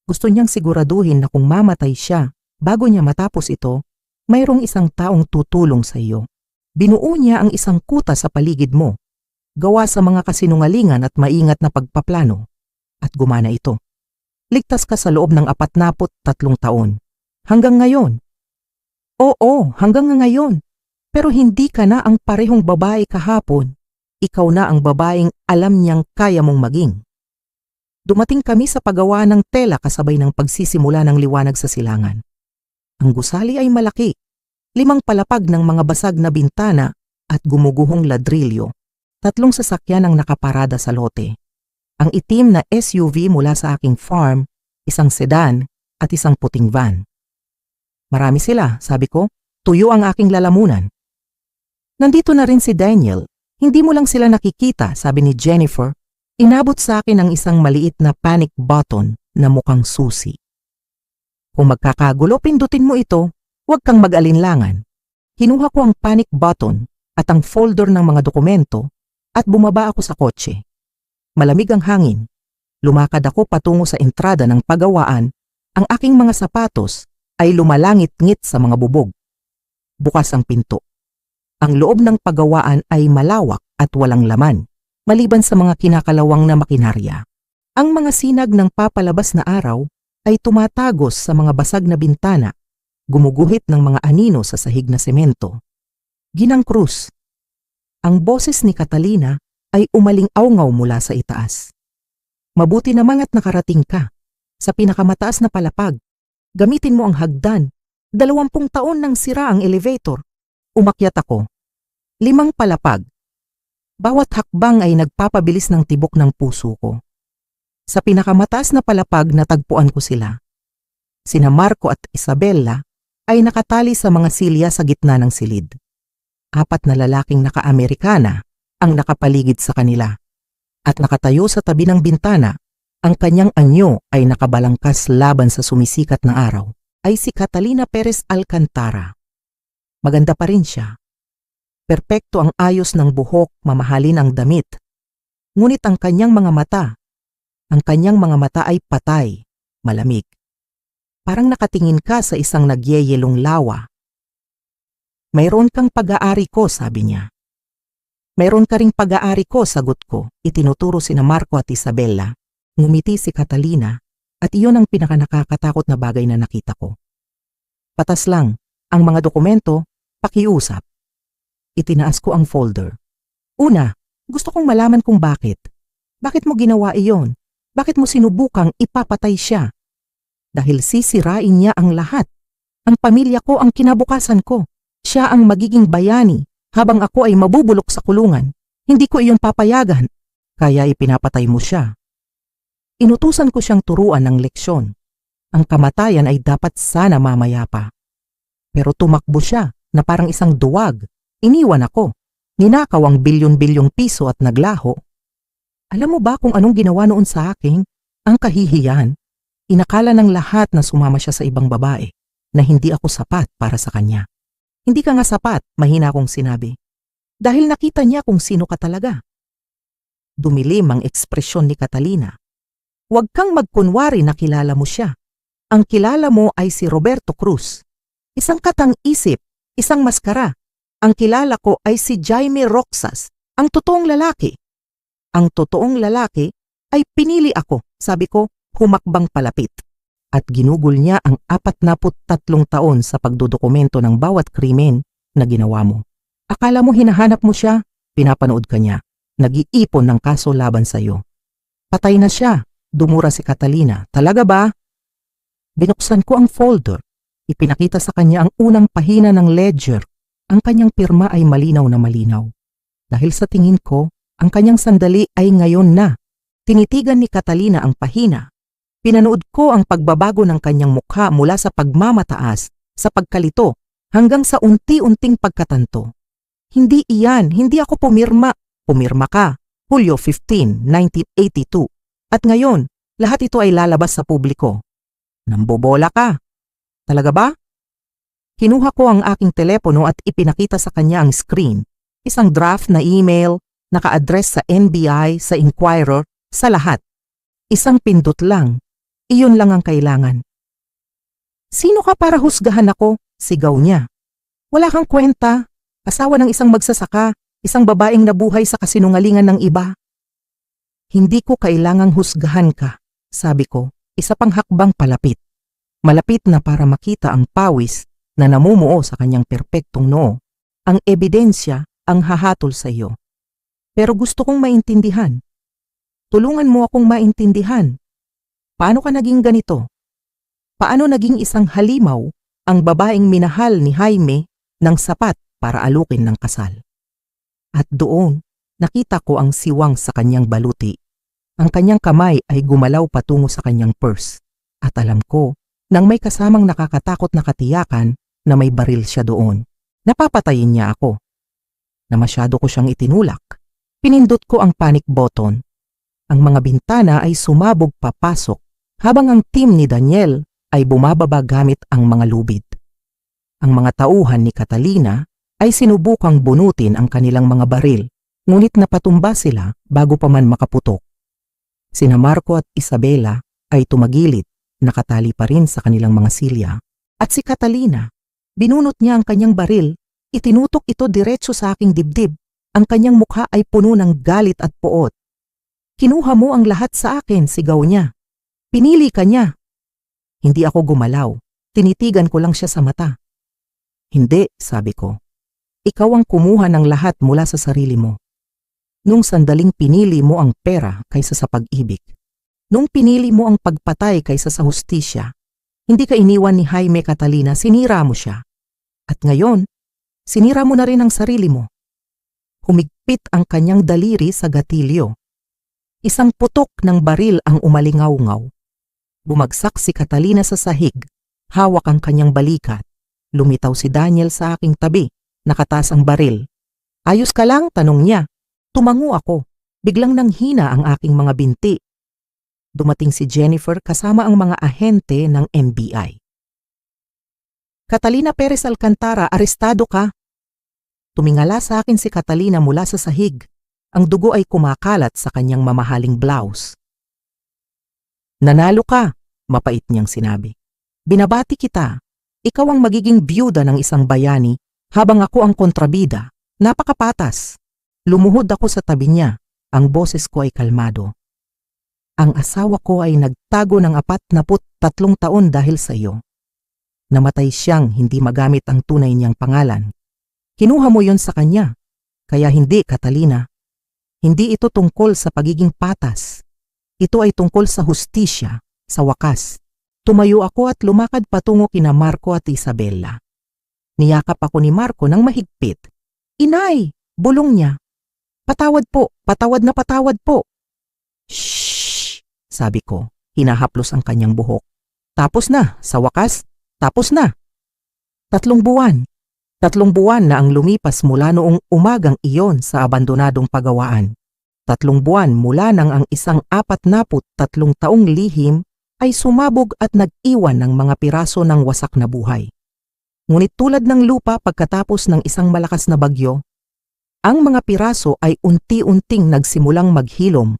Gusto niyang siguraduhin na kung mamatay siya, bago niya matapos ito, mayroong isang taong tutulong sa iyo. Binuo niya ang isang kuta sa paligid mo, gawa sa mga kasinungalingan at maingat na pagpaplano. At gumana ito. Ligtas ka sa loob ng 43 taon. Hanggang ngayon. Oo, hanggang ngayon. Pero hindi ka na ang parehong babae kahapon. Ikaw na ang babaeng alam niyang kaya mong maging. Dumating kami sa paggawa ng tela kasabay ng pagsisimula ng liwanag sa silangan. Ang gusali ay malaki, 5 palapag ng mga basag na bintana at gumuguhong ladrilyo. 3 sasakyan ang nakaparada sa lote. Ang itim na SUV mula sa aking farm, isang sedan at isang puting van. Marami sila, sabi ko, tuyo ang aking lalamunan. Nandito na rin si Daniel. Hindi mo lang sila nakikita, sabi ni Jennifer. Inabot sa akin ang isang maliit na panic button na mukhang susi. Kung magkakagulo, pindutin mo ito. Huwag kang mag-alinlangan. Kinuha ko ang panic button at ang folder ng mga dokumento at bumaba ako sa kotse. Malamig ang hangin. Lumakad ako patungo sa entrada ng pagawaan. Ang aking mga sapatos ay lumalangit-ngit sa mga bubog. Bukas ang pinto. Ang loob ng pagawaan ay malawak at walang laman, maliban sa mga kinakalawang na makinarya. Ang mga sinag ng papalabas na araw ay tumatagos sa mga basag na bintana, gumuguhit ng mga anino sa sahig na semento. Ginang Cruz. Ang boses ni Catalina ay umaling-awngaw mula sa itaas. Mabuti namang at nakarating ka. Sa pinakamataas na palapag, gamitin mo ang hagdan. 20 taon nang sira ang elevator. Umakyat ako. 5 palapag. Bawat hakbang ay nagpapabilis ng tibok ng puso ko. Sa pinakamataas na palapag natagpuan ko sila. Sina Marco at Isabella ay nakatali sa mga silya sa gitna ng silid. 4 na lalaking naka-Amerikana ang nakapaligid sa kanila. At nakatayo sa tabi ng bintana, ang kanyang anyo ay nakabalangkas laban sa sumisikat na araw, ay si Catalina Perez Alcantara. Maganda pa rin siya. Perpekto ang ayos ng buhok, mamahalin ang damit. Ngunit ang kanyang mga mata ay patay, malamig. Parang nakatingin ka sa isang nagyeyelong lawa. Mayroon kang pag-aari ko, sabi niya. Mayroon ka ring pag-aari ko, sagot ko. Itinuturo sina Marco at Isabella. Ngumiti si Catalina at iyon ang pinakanakakatakot na bagay na nakita ko. Patas lang, ang mga dokumento, pakiusap. Itinaas ko ang folder. Una, gusto kong malaman kung bakit. Bakit mo ginawa iyon? Bakit mo sinubukang ipapatay siya? Dahil sisirain niya ang lahat. Ang pamilya ko ang kinabukasan ko. Siya ang magiging bayani habang ako ay mabubulok sa kulungan. Hindi ko iyon papayagan. Kaya ipinapatay mo siya. Inutusan ko siyang turuan ng leksyon. Ang kamatayan ay dapat sana mamaya pa. Pero tumakbo siya na parang isang duwag. Iniwan ako. Ninakaw ang bilyon-bilyong piso at naglaho. Alam mo ba kung anong ginawa noon sa akin? Ang kahihiyan. Inakala ng lahat na sumama siya sa ibang babae, na hindi ako sapat para sa kanya. Hindi ka nga sapat, mahina kong sinabi. Dahil nakita niya kung sino ka talaga. Dumilim ang ekspresyon ni Catalina. Huwag kang magkunwari na kilala mo siya. Ang kilala mo ay si Roberto Cruz. Isang katang-isip, isang maskara. Ang kilala ko ay si Jaime Roxas, ang totoong lalaki. Ang totoong lalaki ay pinili ako, sabi ko, humakbang palapit. At ginugol niya ang 43 taon sa pagdodokumento ng bawat krimen na ginawa mo. Akala mo hinahanap mo siya, pinapanood ka niya. Nag-iipon ng kaso laban sa iyo. Patay na siya, dumura si Catalina. Talaga ba? Binuksan ko ang folder. Ipinakita sa kanya ang unang pahina ng ledger. Ang kanyang pirma ay malinaw na malinaw. Dahil sa tingin ko, ang kanyang sandali ay ngayon na. Tinitigan ni Catalina ang pahina. Pinanood ko ang pagbabago ng kanyang mukha mula sa pagmamataas, sa pagkalito, hanggang sa unti-unting pagkatanto. Hindi iyan, hindi ako pumirma. Pumirma ka, Hulyo 15, 1982. At ngayon, lahat ito ay lalabas sa publiko. Nambobola ka. Talaga ba? Kinuha ko ang aking telepono at ipinakita sa kanya ang screen. Isang draft na email, Naka-address sa NBI, sa Inquirer, sa lahat. Isang pindot lang. Iyon lang ang kailangan. Sino ka para husgahan ako? Sigaw niya. Wala kang kwenta. Asawa ng isang magsasaka, isang babaeng nabuhay sa kasinungalingan ng iba. Hindi ko kailangang husgahan ka, sabi ko, isa pang hakbang palapit. Malapit na para makita ang pawis na namumuo sa kanyang perpektong noo. Ang ebidensya ang hahatol sa iyo. Pero gusto kong maintindihan. Tulungan mo akong maintindihan. Paano ka naging ganito? Paano naging isang halimaw ang babaeng minahal ni Jaime ng sapat para alukin ng kasal? At doon, nakita ko ang siwang sa kanyang baluti. Ang kanyang kamay ay gumalaw patungo sa kanyang purse. At alam ko, nang may kasamang nakakatakot na katiyakan na may baril siya doon. Napapatayin niya ako. Na masyado ko siyang itinulak. Pinindot ko ang panic button. Ang mga bintana ay sumabog papasok habang ang team ni Daniel ay bumababa gamit ang mga lubid. Ang mga tauhan ni Catalina ay sinubukang bunutin ang kanilang mga baril, ngunit napatumba sila bago pa man makaputok. Sina Marco at Isabela ay tumagilid, nakatali pa rin sa kanilang mga silya. At si Catalina, binunot niya ang kanyang baril, itinutok ito diretso sa aking dibdib. Ang kanyang mukha ay puno ng galit at poot. Kinuha mo ang lahat sa akin, sigaw niya. Pinili ka niya. Hindi ako gumalaw. Tinitigan ko lang siya sa mata. Hindi, sabi ko. Ikaw ang kumuha ng lahat mula sa sarili mo. Nung sandaling pinili mo ang pera kaysa sa pag-ibig. Nung pinili mo ang pagpatay kaysa sa hustisya, hindi ka iniwan ni Jaime Catalina, sinira mo siya. At ngayon, sinira mo na rin ang sarili mo. Humigpit ang kanyang daliri sa gatilyo. Isang putok ng baril ang umalingaw-ngaw. Bumagsak si Catalina sa sahig, hawak ang kanyang balikat. Lumitaw si Daniel sa aking tabi, nakataas ang baril. Ayos ka lang? Tanong niya. Tumango ako. Biglang nanghina ang aking mga binti. Dumating si Jennifer kasama ang mga ahente ng NBI. Catalina Perez Alcantara, arestado ka. Tumingala sa akin si Catalina mula sa sahig. Ang dugo ay kumakalat sa kanyang mamahaling blouse. Nanalo ka, mapait niyang sinabi. Binabati kita. Ikaw ang magiging biyuda ng isang bayani habang ako ang kontrabida. Napakapatas. Lumuhod ako sa tabi niya. Ang boses ko ay kalmado. Ang asawa ko ay nagtago ng 43 taon dahil sa iyo. Namatay siyang hindi magamit ang tunay niyang pangalan. Kinuha mo yon sa kanya. Kaya hindi, Catalina. Hindi ito tungkol sa pagiging patas. Ito ay tungkol sa hustisya, sa wakas. Tumayo ako at lumakad patungo kina Marco at Isabela. Niyakap ako ni Marco ng mahigpit. Inay! Bulong niya. Patawad po, patawad na patawad po. Shhh! Sabi ko, hinahaplos ang kanyang buhok. Tapos na, sa wakas, tapos na. 3 buwan. 3 buwan na ang lumipas mula noong umagang iyon sa abandonadong pagawaan. 3 buwan mula nang ang isang 43 taong lihim ay sumabog at nag-iwan ng mga piraso ng wasak na buhay. Ngunit tulad ng lupa pagkatapos ng isang malakas na bagyo, ang mga piraso ay unti-unting nagsimulang maghilom.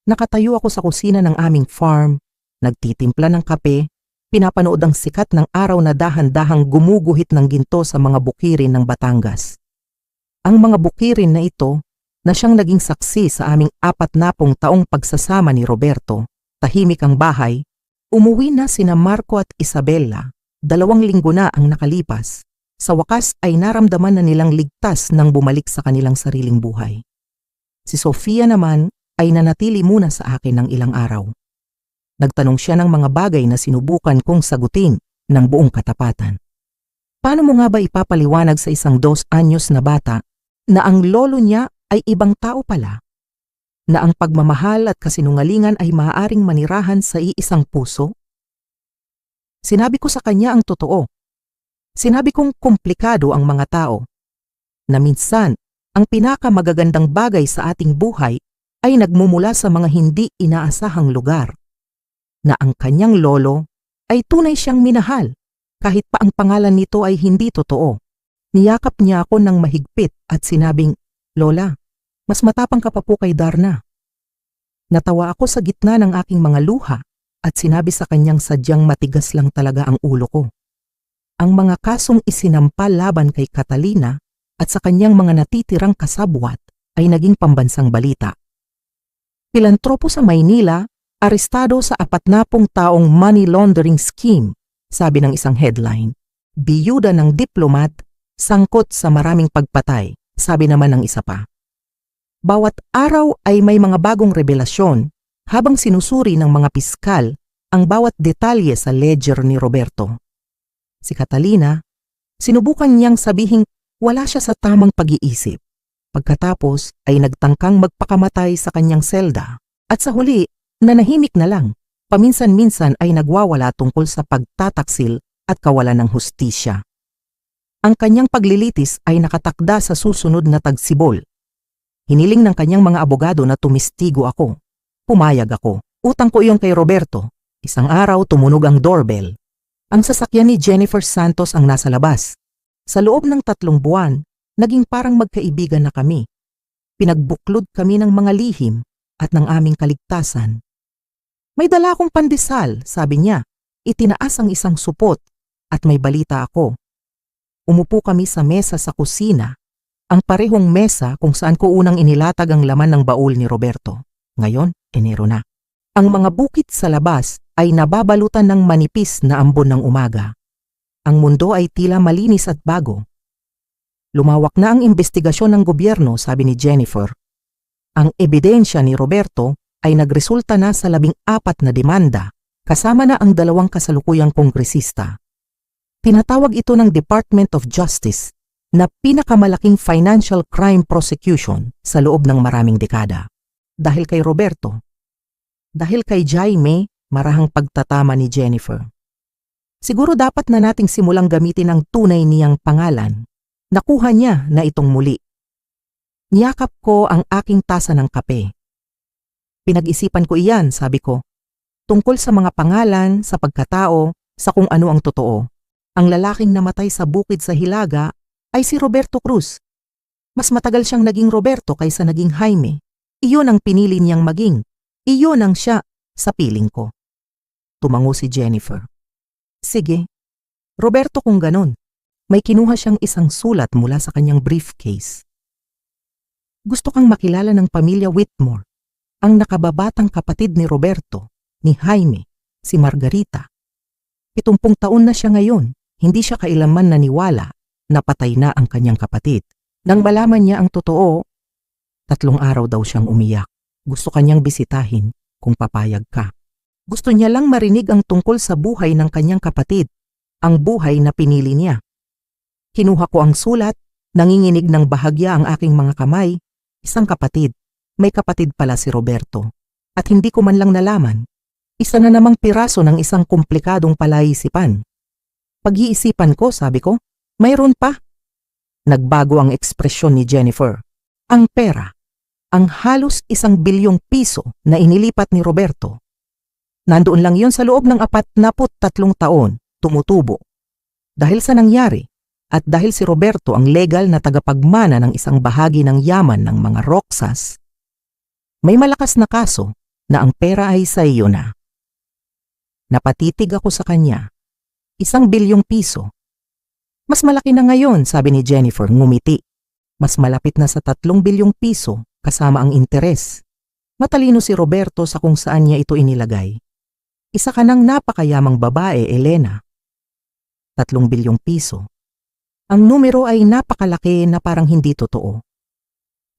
Nakatayo ako sa kusina ng aming farm, nagtitimpla ng kape, pinapanood ang sikat ng araw na dahan-dahang gumuguhit ng ginto sa mga bukirin ng Batangas. Ang mga bukirin na ito na siyang naging saksi sa aming 40 taong pagsasama ni Roberto, tahimik ang bahay, umuwi na sina Marco at Isabela, 2 linggo na ang nakalipas. Sa wakas ay naramdaman na nilang ligtas nang bumalik sa kanilang sariling buhay. Si Sofia naman ay nanatili muna sa akin ng ilang araw. Nagtanong siya ng mga bagay na sinubukan kong sagutin ng buong katapatan. Paano mo nga ba ipapaliwanag sa isang 2 anyos na bata na ang lolo niya ay ibang tao pala? Na ang pagmamahal at kasinungalingan ay maaaring manirahan sa iisang puso? Sinabi ko sa kanya ang totoo. Sinabi kong komplikado ang mga tao. Na minsan, ang pinakamagagandang bagay sa ating buhay ay nagmumula sa mga hindi inaasahang lugar. Na ang kanyang lolo ay tunay siyang minahal kahit pa ang pangalan nito ay hindi totoo. Niyakap niya ako ng mahigpit at sinabing, Lola, Mas matapang ka pa po kay Darna. Natawa ako sa gitna ng aking mga luha at sinabi sa kanyang sadyang matigas lang talaga ang ulo ko. Ang mga kasong isinampal laban kay Catalina at sa kanyang mga natitirang kasabwat ay naging pambansang balita. Pilantropo sa Maynila, arestado sa 40 taong money laundering scheme, sabi ng isang headline. Biyuda ng diplomat, sangkot sa maraming pagpatay, sabi naman ng isa pa. Bawat araw ay may mga bagong revelasyon habang sinusuri ng mga piskal ang bawat detalye sa ledger ni Roberto. Si Catalina, sinubukan niyang sabihing wala siya sa tamang pag-iisip. Pagkatapos ay nagtangkang magpakamatay sa kanyang selda at sa huli, nanahimik na lang. Paminsan-minsan ay nagwawala tungkol sa pagtataksil at kawalan ng hustisya. Ang kanyang paglilitis ay nakatakda sa susunod na tagsibol. Hiniling ng kanyang mga abogado na tumistigo ako. Pumayag ako. Utang ko iyon kay Roberto. Isang araw tumunog ang doorbell. Ang sasakyan ni Jennifer Santos ang nasa labas. Sa loob ng 3 buwan, naging parang magkaibigan na kami. Pinagbuklod kami ng mga lihim at ng aming kaligtasan. May dala akong pandesal, sabi niya. Itinaas ang isang supot at may balita ako. Umupo kami sa mesa sa kusina. Ang parehong mesa kung saan ko unang inilatag ang laman ng baul ni Roberto. Ngayon, Enero na. Ang mga bukit sa labas ay nababalutan ng manipis na ambon ng umaga. Ang mundo ay tila malinis at bago. Lumawak na ang investigasyon ng gobyerno, sabi ni Jennifer. Ang ebidensya ni Roberto ay nagresulta na sa 14 na demanda, kasama na ang 2 kasalukuyang kongresista. Tinatawag ito ng Department of Justice na pinakamalaking financial crime prosecution sa loob ng maraming dekada. Dahil kay Roberto, dahil kay Jaime, marahang pagtatama ni Jennifer. Siguro dapat na nating simulang gamitin ang tunay niyang pangalan. Nakuha niya na itong muli. Niyakap ko ang aking tasa ng kape. Pinag-isipan ko iyan, sabi ko. Tungkol sa mga pangalan, sa pagkatao, sa kung ano ang totoo. Ang lalaking namatay sa bukid sa Hilaga ay si Roberto Cruz. Mas matagal siyang naging Roberto kaysa naging Jaime. Iyon ang pinili niyang maging. Iyon ang siya sa piling ko. Tumango si Jennifer. Sige, Roberto kung ganon. May kinuha siyang isang sulat mula sa kanyang briefcase. Gusto kang makilala ng pamilya Whitmore, ang nakababatang kapatid ni Roberto, ni Jaime, si Margarita. 70 taon na siya ngayon, hindi siya kailanman naniwala na patay na ang kanyang kapatid. Nang malaman niya ang totoo, 3 araw daw siyang umiyak. Gusto kanyang bisitahin kung papayag ka. Gusto niya lang marinig ang tungkol sa buhay ng kanyang kapatid, ang buhay na pinili niya. Kinuha ko ang sulat, nanginginig ng bahagya ang aking mga kamay. Isang kapatid, may kapatid pala si Roberto. At hindi ko man lang nalaman. Isa na namang piraso ng isang komplikadong palaisipan. Pag-iisipan ko, sabi ko, mayroon pa. Nagbago ang ekspresyon ni Jennifer. Ang pera, ang halos 1 bilyong piso na inilipat ni Roberto. Nandoon lang yon sa loob ng 43 taon, tumutubo. Dahil sa nangyari, at dahil si Roberto ang legal na tagapagmana ng isang bahagi ng yaman ng mga Roxas, may malakas na kaso na ang pera ay sa iyo na. Napatitig ako sa kanya. 1 bilyong piso. Mas malaki na ngayon, sabi ni Jennifer, ngumiti. Mas malapit na sa 3 bilyong piso kasama ang interes. Matalino si Roberto sa kung saan niya ito inilagay. Isa ka ng napakayamang babae, Elena. 3 bilyong piso. Ang numero ay napakalaki na parang hindi totoo.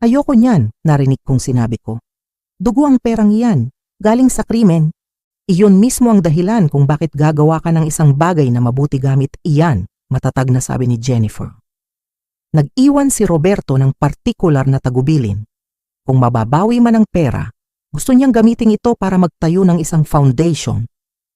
Ayoko niyan, narinig kong sinabi ko. Dugo ang perang iyan, galing sa krimen. Iyon mismo ang dahilan kung bakit gagawa ka ng isang bagay na mabuti gamit iyan, matatag na sabi ni Jennifer. Nag-iwan si Roberto ng partikular na tagubilin. Kung mababawi man ang pera, gusto niyang gamitin ito para magtayo ng isang foundation.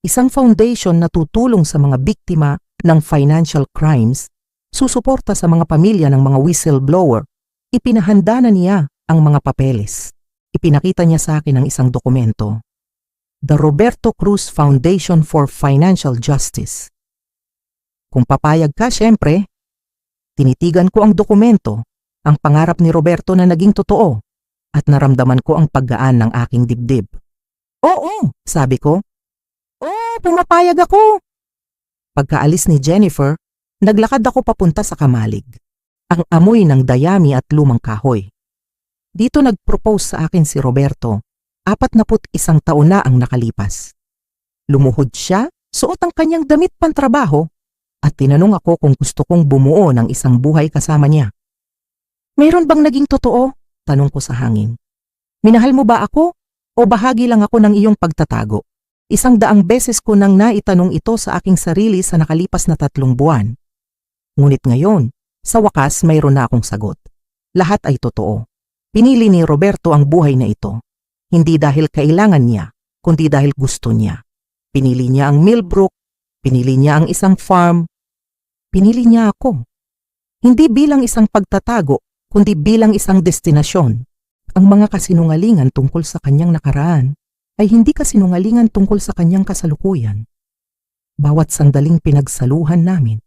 Isang foundation na tutulong sa mga biktima ng financial crimes, susuporta sa mga pamilya ng mga whistleblower. Ipinahanda na niya ang mga papeles. Ipinakita niya sa akin ang isang dokumento. The Roberto Cruz Foundation for Financial Justice. Kung papayag ka, syempre. Tinitigan ko ang dokumento, ang pangarap ni Roberto na naging totoo. at naramdaman ko ang paggaan ng aking dibdib. Oo, sabi ko. Oo, pumapayag ako. Pagkaalis ni Jennifer, naglakad ako papunta sa kamalig. Ang amoy ng dayami at lumang kahoy. Dito nag-propose sa akin si Roberto, 41 taon na ang nakalipas. Lumuhod siya, suot ang kanyang damit pantrabaho, at tinanong ako kung gusto kong bumuo ng isang buhay kasama niya. Mayroon bang naging totoo? Tanong ko sa hangin. Minahal mo ba ako o bahagi lang ako ng iyong pagtatago? 100 beses ko nang naitanong ito sa aking sarili sa nakalipas na 3 buwan. Ngunit ngayon, sa wakas mayroon na akong sagot. Lahat ay totoo. Pinili ni Roberto ang buhay na ito. Hindi dahil kailangan niya, kundi dahil gusto niya. Pinili niya ang Millbrook, pinili niya ang isang farm, pinili niya ako. Hindi bilang isang pagtatago, kundi bilang isang destinasyon. Ang mga kasinungalingan tungkol sa kanyang nakaraan ay hindi kasinungalingan tungkol sa kanyang kasalukuyan. Bawat sandaling pinagsaluhan namin.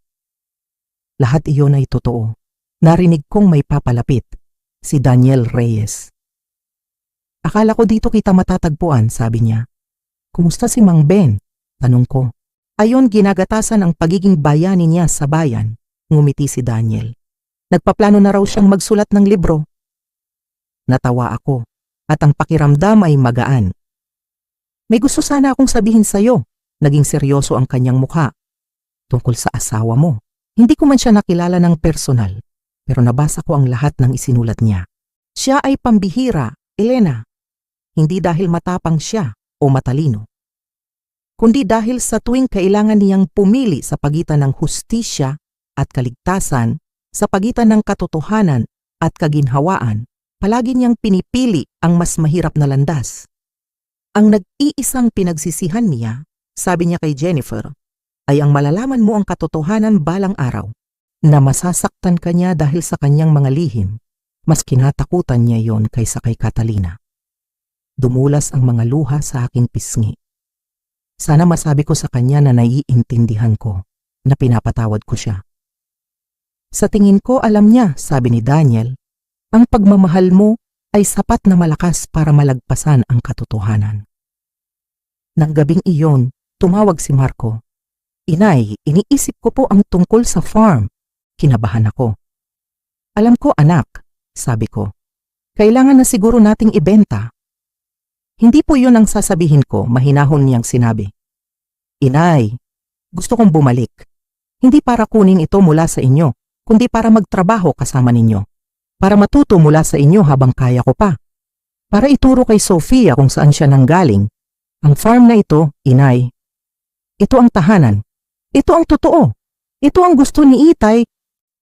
Lahat iyon ay totoo. Narinig kong may papalapit, si Daniel Reyes. Akala ko dito kita matatagpuan, sabi niya. Kumusta si Mang Ben? Tanong ko. Ayon ginagatasan ang pagiging bayani niya sa bayan, ngumiti si Daniel. Nagpaplano na raw siyang magsulat ng libro. Natawa ako, at ang pakiramdam ay magaan. May gusto sana akong sabihin sa'yo. Naging seryoso ang kanyang mukha. Tungkol sa asawa mo. Hindi ko man siya nakilala ng personal, pero nabasa ko ang lahat ng isinulat niya. Siya ay pambihira, Elena. Hindi dahil matapang siya o matalino, kundi dahil sa tuwing kailangan niyang pumili sa pagitan ng hustisya at kaligtasan, sa pagitan ng katotohanan at kaginhawaan, palagi niyang pinipili ang mas mahirap na landas. Ang nag-iisang pinagsisihan niya, sabi niya kay Jennifer, ay ang malalaman mo ang katotohanan balang araw, na masasaktan ka niya dahil sa kanyang mga lihim. Mas kinatakutan niya yon kaysa kay Catalina. Dumulas ang mga luha sa aking pisngi. Sana masabi ko sa kanya na naiintindihan ko, na pinapatawad ko siya. Sa tingin ko alam niya, sabi ni Daniel, ang pagmamahal mo ay sapat na malakas para malagpasan ang katotohanan. Nang gabing iyon, tumawag si Marco. Inay, iniisip ko po ang tungkol sa farm. Kinabahan ako. Alam ko anak, sabi ko. Kailangan na siguro nating ibenta. Hindi po yun ang sasabihin ko, mahinahon niyang sinabi. Inay, gusto kong bumalik. Hindi para kunin ito mula sa inyo, kundi para magtrabaho kasama ninyo. Para matuto mula sa inyo habang kaya ko pa. Para ituro kay Sofia kung saan siya nanggaling. Ang farm na ito, inay. Ito ang tahanan. Ito ang totoo. Ito ang gusto ni Itay,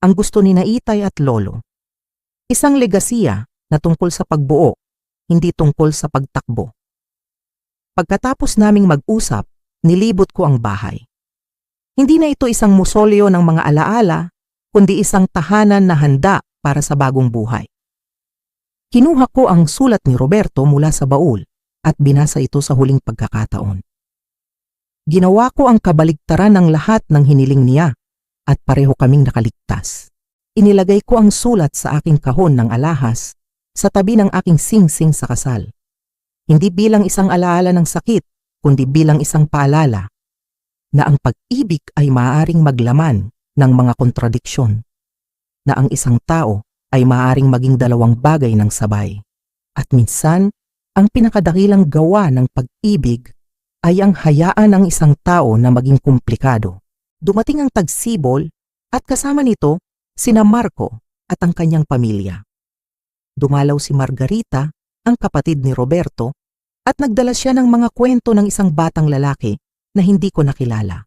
ang gusto ni na Itay at Lolo. Isang legasiya na tungkol sa pagbuo, hindi tungkol sa pagtakbo. Pagkatapos naming mag-usap, nilibot ko ang bahay. Hindi na ito isang musolyo ng mga alaala, kundi isang tahanan na handa para sa bagong buhay. Kinuha ko ang sulat ni Roberto mula sa baul at binasa ito sa huling pagkakataon. Ginawa ko ang kabaligtaran ng lahat ng hiniling niya at pareho kaming nakaligtas. Inilagay ko ang sulat sa aking kahon ng alahas sa tabi ng aking singsing sa kasal. Hindi bilang isang alaala ng sakit, kundi bilang isang paalala na ang pag-ibig ay maaaring maglaman ng mga kontradiksyon, na ang isang tao ay maaaring maging dalawang bagay ng sabay. At minsan, ang pinakadakilang gawa ng pag-ibig ay ang hayaan ng isang tao na maging komplikado. Dumating ang tagsibol at kasama nito sina Marco at ang kanyang pamilya. Dumalaw si Margarita, ang kapatid ni Roberto, at nagdala siya ng mga kwento ng isang batang lalaki na hindi ko nakilala.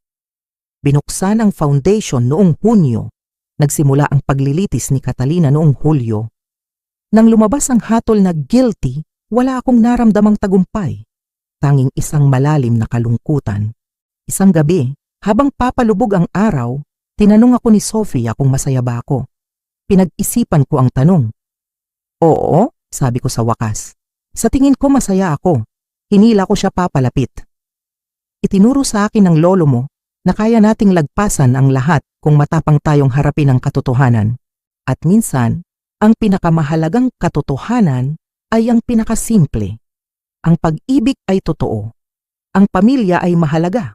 Binuksan ang foundation noong Hunyo. Nagsimula ang paglilitis ni Catalina noong Hulyo. Nang lumabas ang hatol na guilty, wala akong naramdamang tagumpay. Tanging isang malalim na kalungkutan. Isang gabi, habang papalubog ang araw, tinanong ako ni Sofia kung masaya ba ako. Pinag-isipan ko ang tanong. Oo, sabi ko sa wakas. Sa tingin ko masaya ako. Hinila ko siya papalapit. Itinuro sa akin ng lolo mo na kaya nating lagpasan ang lahat kung matapang tayong harapin ang katotohanan. At minsan, ang pinakamahalagang katotohanan ay ang pinakasimple. Ang pag-ibig ay totoo. Ang pamilya ay mahalaga.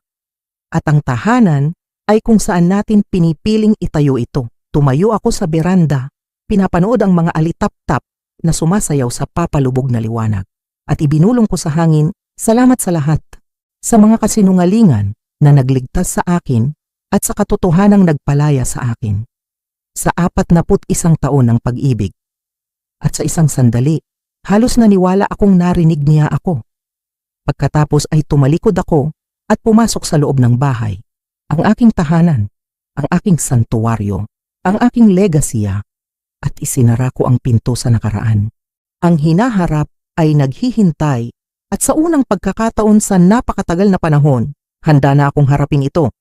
At ang tahanan ay kung saan natin pinipiling itayo ito. Tumayo ako sa beranda, pinapanood ang mga alitap-tap na sumasayaw sa papalubog na liwanag. At ibinulong ko sa hangin, salamat sa lahat. Sa mga kasinungalingan na nagligtas sa akin at sa katotohanang nagpalaya sa akin. Sa 41 taon ng pag-ibig. At sa isang sandali, halos naniwala akong narinig niya ako. Pagkatapos ay tumalikod ako at pumasok sa loob ng bahay. Ang aking tahanan, ang aking santuwaryo, ang aking legasya, at isinara ko ang pinto sa nakaraan. Ang hinaharap ay naghihintay at sa unang pagkakataon sa napakatagal na panahon, handa na akong harapin ito